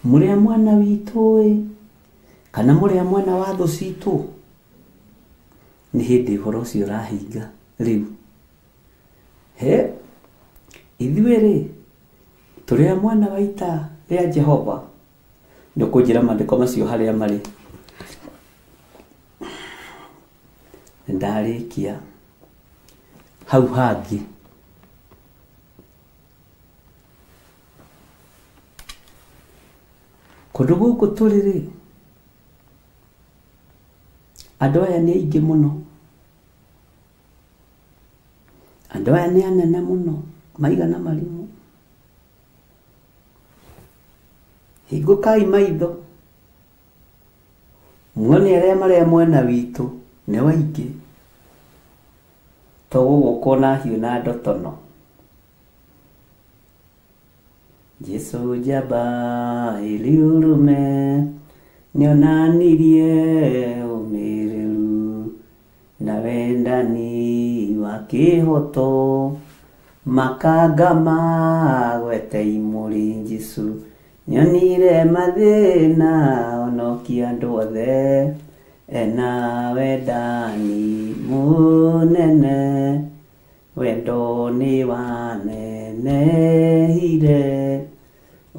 mũrĩ a mwana witũ kana mũrĩ a mwana wa thũ citũ nĩ hĩndĩ ũhoro ũcio ũrahinga rĩu ithuĩ tũrĩ a mwana wa ita rĩa Jehova nĩ kũnjĩra maandĩko macio harĩa marĩ ndarĩkia hau hangĩ kũndũ gũkũ tũrĩ andũ aya nĩ aingĩ mũno andũ aya nĩ anene mũno maigana marimũ hingũkai maitho muone arĩa marĩa mwena witũ nĩ waingĩ togũgũkwo na hiũ na ndotono Jesu jaba iliurume nionanirie umĩrĩru na wendani wa kĩhoto makanga magwete imũrĩ Jesu nionire mathĩna onokia andũ othe ena wendani mũnene wendo nĩ wanenehire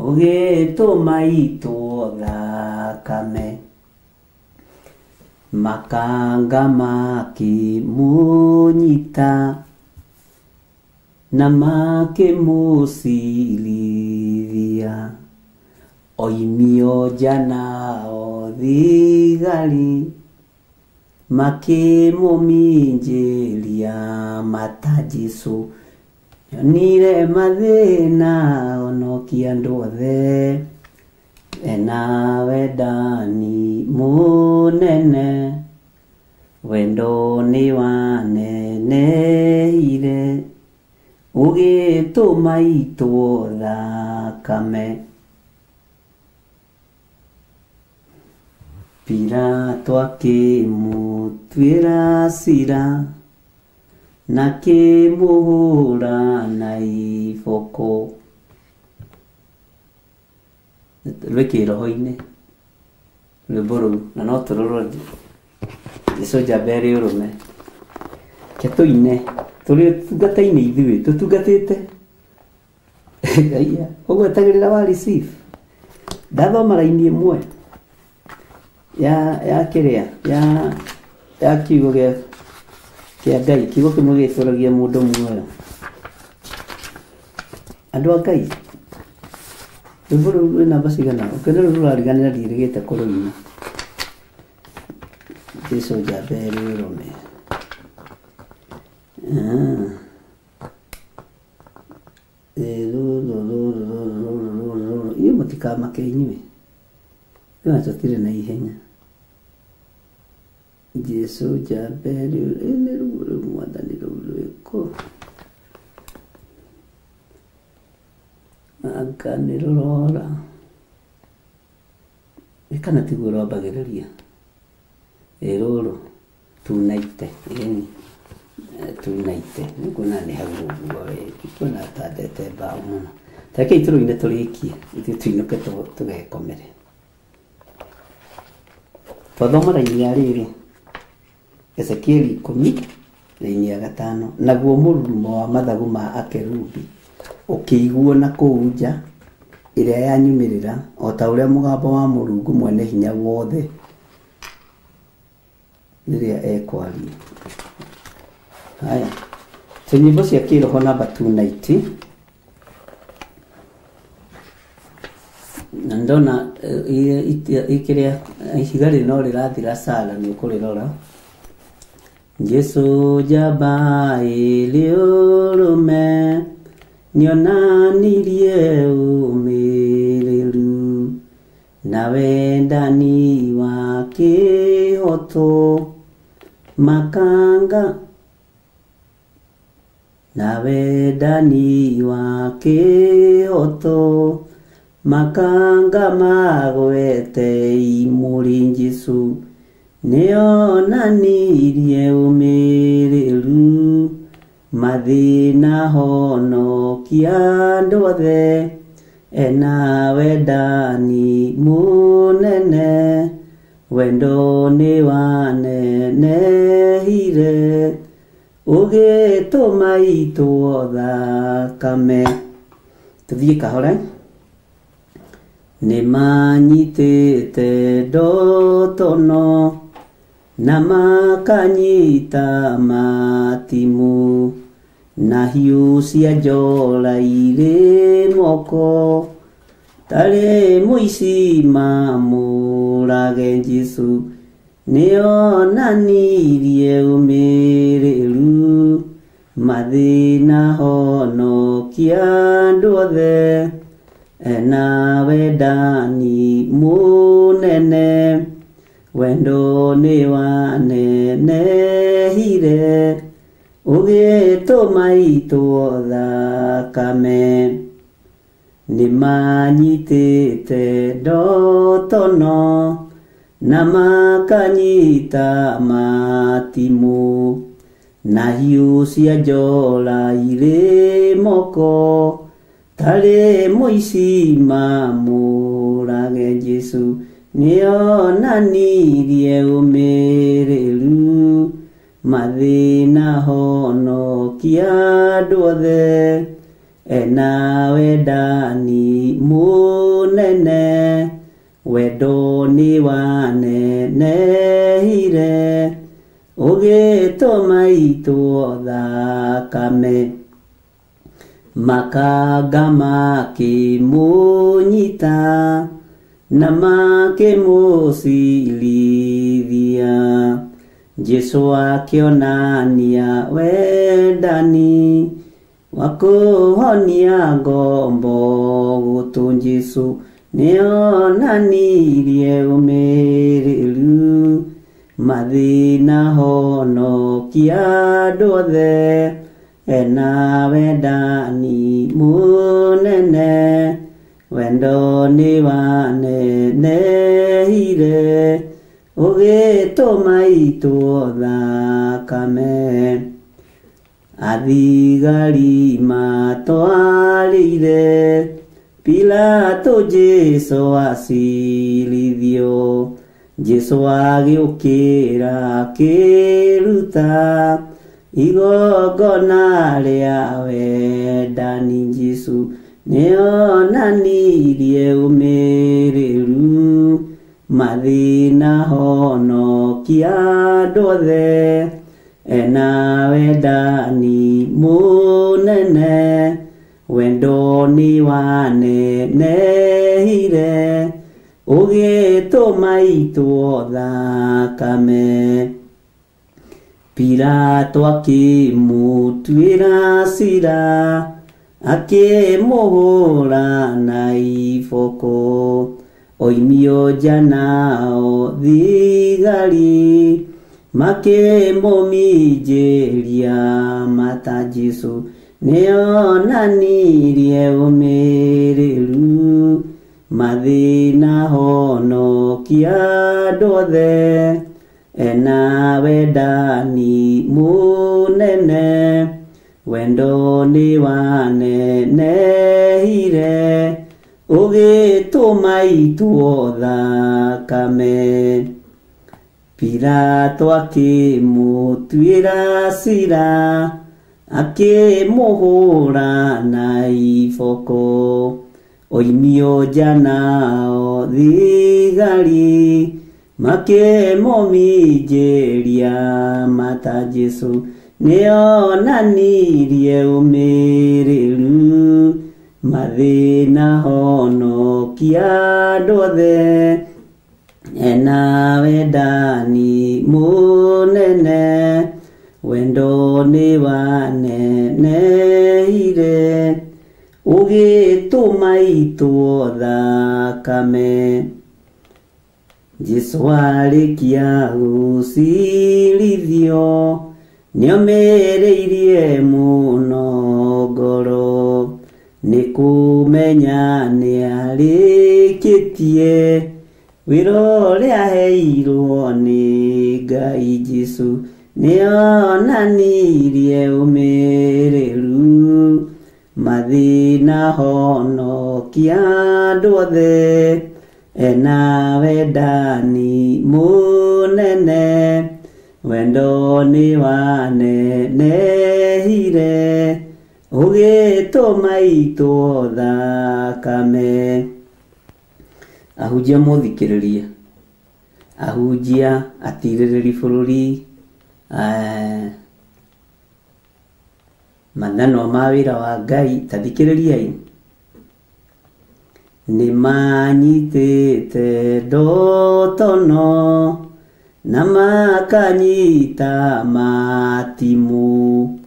ũgĩtũma itwo thakame makanga makĩmũnyita na makĩmũcirithia oimio jana o thigari makĩmũminjĩria mata Jesu nionire mathĩna onokia andũ othe ena wendani mũnene wendo nĩ wanenehire ũgĩtũma itwo thakame Pilato akĩmũtuĩra cira na akĩmũhũra na iboko rwĩkĩ roho-inĩ rwĩmbo rũu na no tũrũrwo Jesũ njamba ĩrĩ ũrũme ke tũine tũrĩ tungata-inĩ ithuĩ tũtungatĩte ũguo etagĩrĩra wa receive ndathoma raini ĩmwe ya kĩrĩa ya kiugo kĩa Ngai kiugo kĩmwe gĩtũragia mũndũ muoyo andũ a Ngai rwĩmbo rũu rwĩ namba cigana ũkĩona rũu rũrariganĩra ndirĩgĩte kũrũina Jesũ njamba ĩrĩ ũrũme inyuĩ mũtikamake inyuĩ rĩu tũtirĩ na ihenya Jesũ njamba ĩrĩ nĩ rũu mwathani rũu rwĩkũ anga nĩ rũrora kana tiguo rwambagĩrĩria rũrũ tunaite nĩkuona nĩ hau ũguo kuona tandete mbaũ mũno takei tũrũine tũrĩkie ithuĩ tuinũke tũgekomere twathoma raini ya rĩrĩ Ezekieli 10 raini ya 5 naguo mũrurumo wa mathagu ma akerubi ũkĩiguo na kũu nja ĩrĩa yanyumĩrĩra o ta ũrĩa mũgambo wa Mũrungu mwene hinya wothe rĩrĩa ekwaria haya nyĩmbo cia kĩroho namba 290 na ndona ikiria ihigari no rirathira sala ni kurirora Jesu jaba iliurume nionanirie umiriru na wendani wa kihoto makanga na wendani wa kihoto makanga magwete imuri Jesu nionanirie umiriru mathina honokia andu othe ena wendani munene wendo ni wanenehire ugituma itu thakame tuthie kahora ni manyitite ndotono na makanyita matimu na hiu cia njora irĩ moko tarĩ mũici mamũrage Jesu nĩonanirie ũmĩrĩru mathĩna honokia andũ othe ena wendani mũnene wendo nĩ wanenehire ugituma itu thakame ni manyitite ndotono na makanyita matimu na hiu cia njora irĩ moko tarĩ mũici mamũrage Jesu nĩonanirie ũmĩrĩru mathina honokia andũ othe ena wendani mũnene wendo nĩ wanenehire ũgĩtũma itu thakame makanga makĩmũnyita na makĩmũcirithia Jesu akionania wendani wakuhonia ngombo gutu Jesu nĩonanirie ũmĩrĩru mathina honokia andũ othe ena wendani mũnene wendo nĩ wanenehire ugituma itu thakame athigari matwarĩire Pilato Jesu acirithio Jesu agĩũkĩra akĩruta igongona rĩa wendani Jesu nĩonanirie ũmĩrĩru mathina honokia andũ othe ena wendani mũnene wendo nĩ wanenehire ũgĩtũma itu thakame Pilato akĩmũtuĩra cira akĩmũhũra na iboko oimio nja nao thigari makĩmũminjĩria mata Jesu nĩonanirie ũmĩrĩru mathina honokia andũ othe ena wendani mũnene wendo nĩ wanenehire ũgĩtũma itu thakame Pilato akĩmũtuĩra cira akĩmũhũra na iboko oimio nja nao thigari makĩmũminjĩria mata Jesu nĩonanirie ũmĩrĩru mathĩna honokia kia ndothe ena wendani munene wendo ni waneneire ugituma itwo thakame Jesu arikia gucirithio niomereirie muno ngoro nikumenya niarikitie wira uria heirwo ni Ngai Jesu nionanirie umiriru mathina honokia andu othe ena wendani munene wendo ni wanenehire ugituma itwo thakame ahunjia muthikiriria ahunjia atirĩrĩri bũrũri manano ma wĩra wa Ngai tathikĩrĩriai nĩ manyitĩte ndotono na makanyita matimu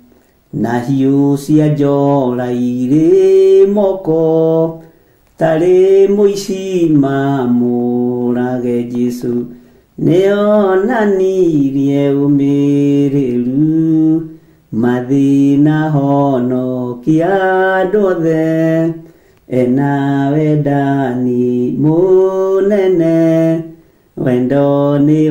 na hiũ cia njora irĩ moko tarĩ mũici mamũrage Jesu nĩonanirie ũmĩrĩru mathĩna honokia andũ othe ena wendani munene wendo ni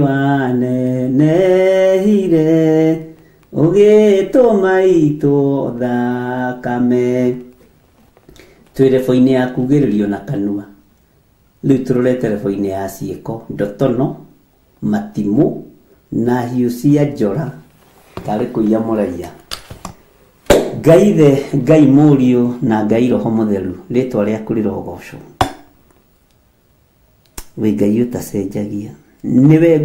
wanenehire ugituma itwo thakame twirebo-inĩ ya kugĩrĩrio na kanua rĩu tũrore terebo-inĩ ya ciĩko ndotono matimu na hiũ cia njora tarĩ kũiya mũraiya Ngai the Ngai Mũriũ na Ngai Roho Mũtheru rĩtwa rĩaku rĩrogocwo we Ngai ũtacenjagia niwe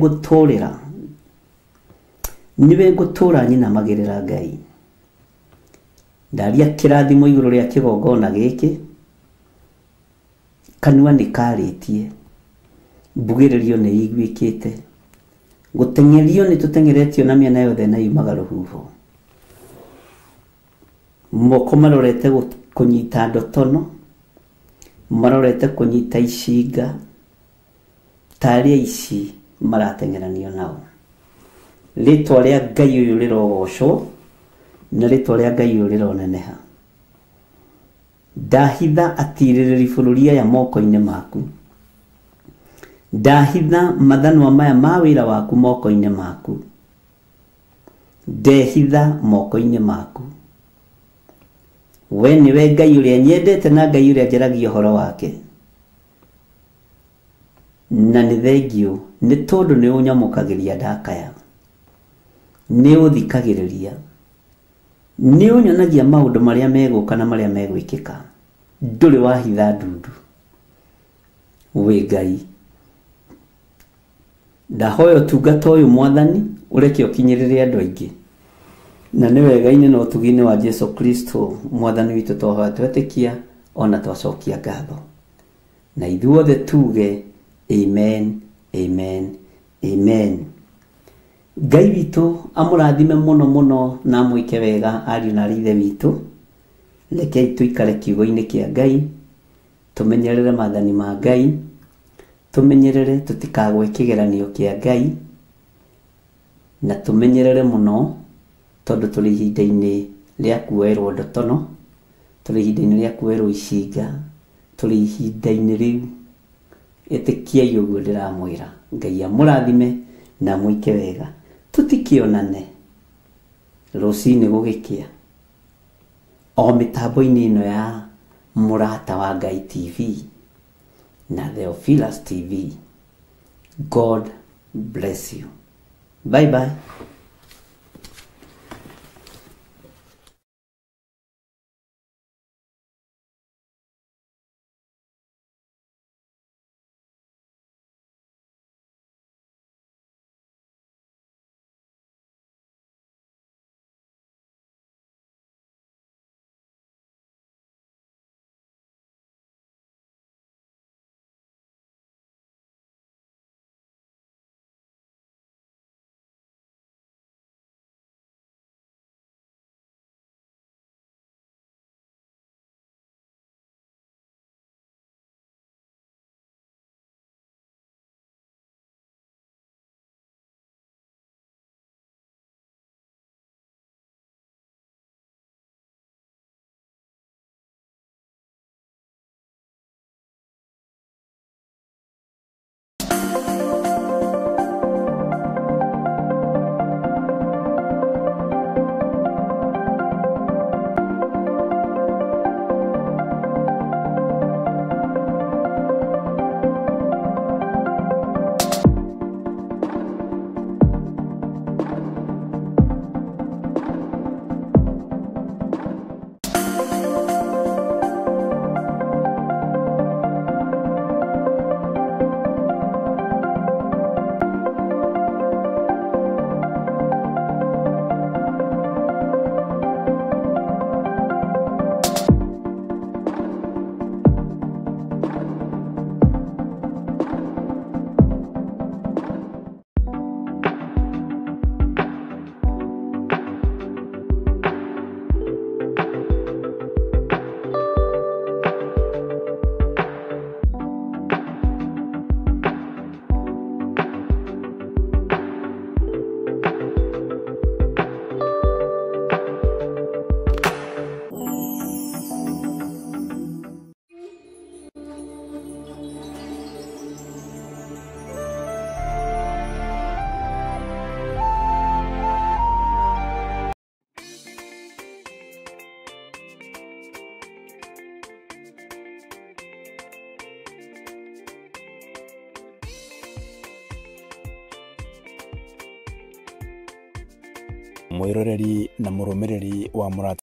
ngũtũra nyinamagĩrĩra Ngai ndaria kĩrathimo igũrũ rĩa kĩgongona gĩkĩ kanua nĩ karĩtie mbugĩrĩrio nĩ iguĩkĩte gũteng'erio nĩ tũteng'eretio na mĩena yothe na yumaga rũhuho moko marorete kũnyita ndotono marorete kũnyita icinga tarĩ aici marateng'eranio nao rĩtwa rĩa Ngai ũyũ rĩrogocwo na rĩtwa rĩa Ngai ũyũ rĩroneneha ndahitha atirĩrĩri bũrũri aya moko-inĩ maku ndahitha mathanwa maya ma wĩra waku moko-inĩ maku ndehitha moko-inĩ maku we nĩwe Ngai ũrĩa nyendete na Ngai ũrĩa njaragia ũhoro wake na nĩ thengio nĩ tondũ nĩ ũnyamũkagĩria ndakaya nĩ ũthikagĩrĩria nĩ ũnyonagia maũndũ marĩa megũka na marĩa megwĩkĩka ndũrĩ wahitha ndundu we Ngai ndahoya ũtungata ũyũ Mwathani ũreke ũkinyĩrĩre andũ aingĩ na nĩ wega-inĩ na ũtugi-inĩ wa Jesu Kristo Mwathani witũ twahoya twetĩkia ona twacokia ngatho na ithuothe tuge amen amen amen Ngai witũ amũrathime mũno mũno na amwĩke wega ariũ na ithe witũ rekei tũikare kiugo-inĩ kĩa Ngai tũmenyerere maathani ma Ngai tũmenyerere tũtikagwe kĩgeranio kĩa Ngai na tũmenyerere mũno tondũ tũrĩ ihinda-inĩ rĩa kuoerwo ndotono tũrĩ ihinda-inĩ rĩa kuoerwo icinga tũrĩ ihinda-inĩ rĩu ĩtĩkiai ũguo ndĩramwĩra Ngai amũrathime na mwĩke wega tũtikĩonane rũcinĩ gũgĩkĩa o mĩtambo-inĩ ĩno ya Mũrata wa Ngai TV na Theophilus TV. God bless you. Bye bye.
mwiroreri na murumiriri wa Murata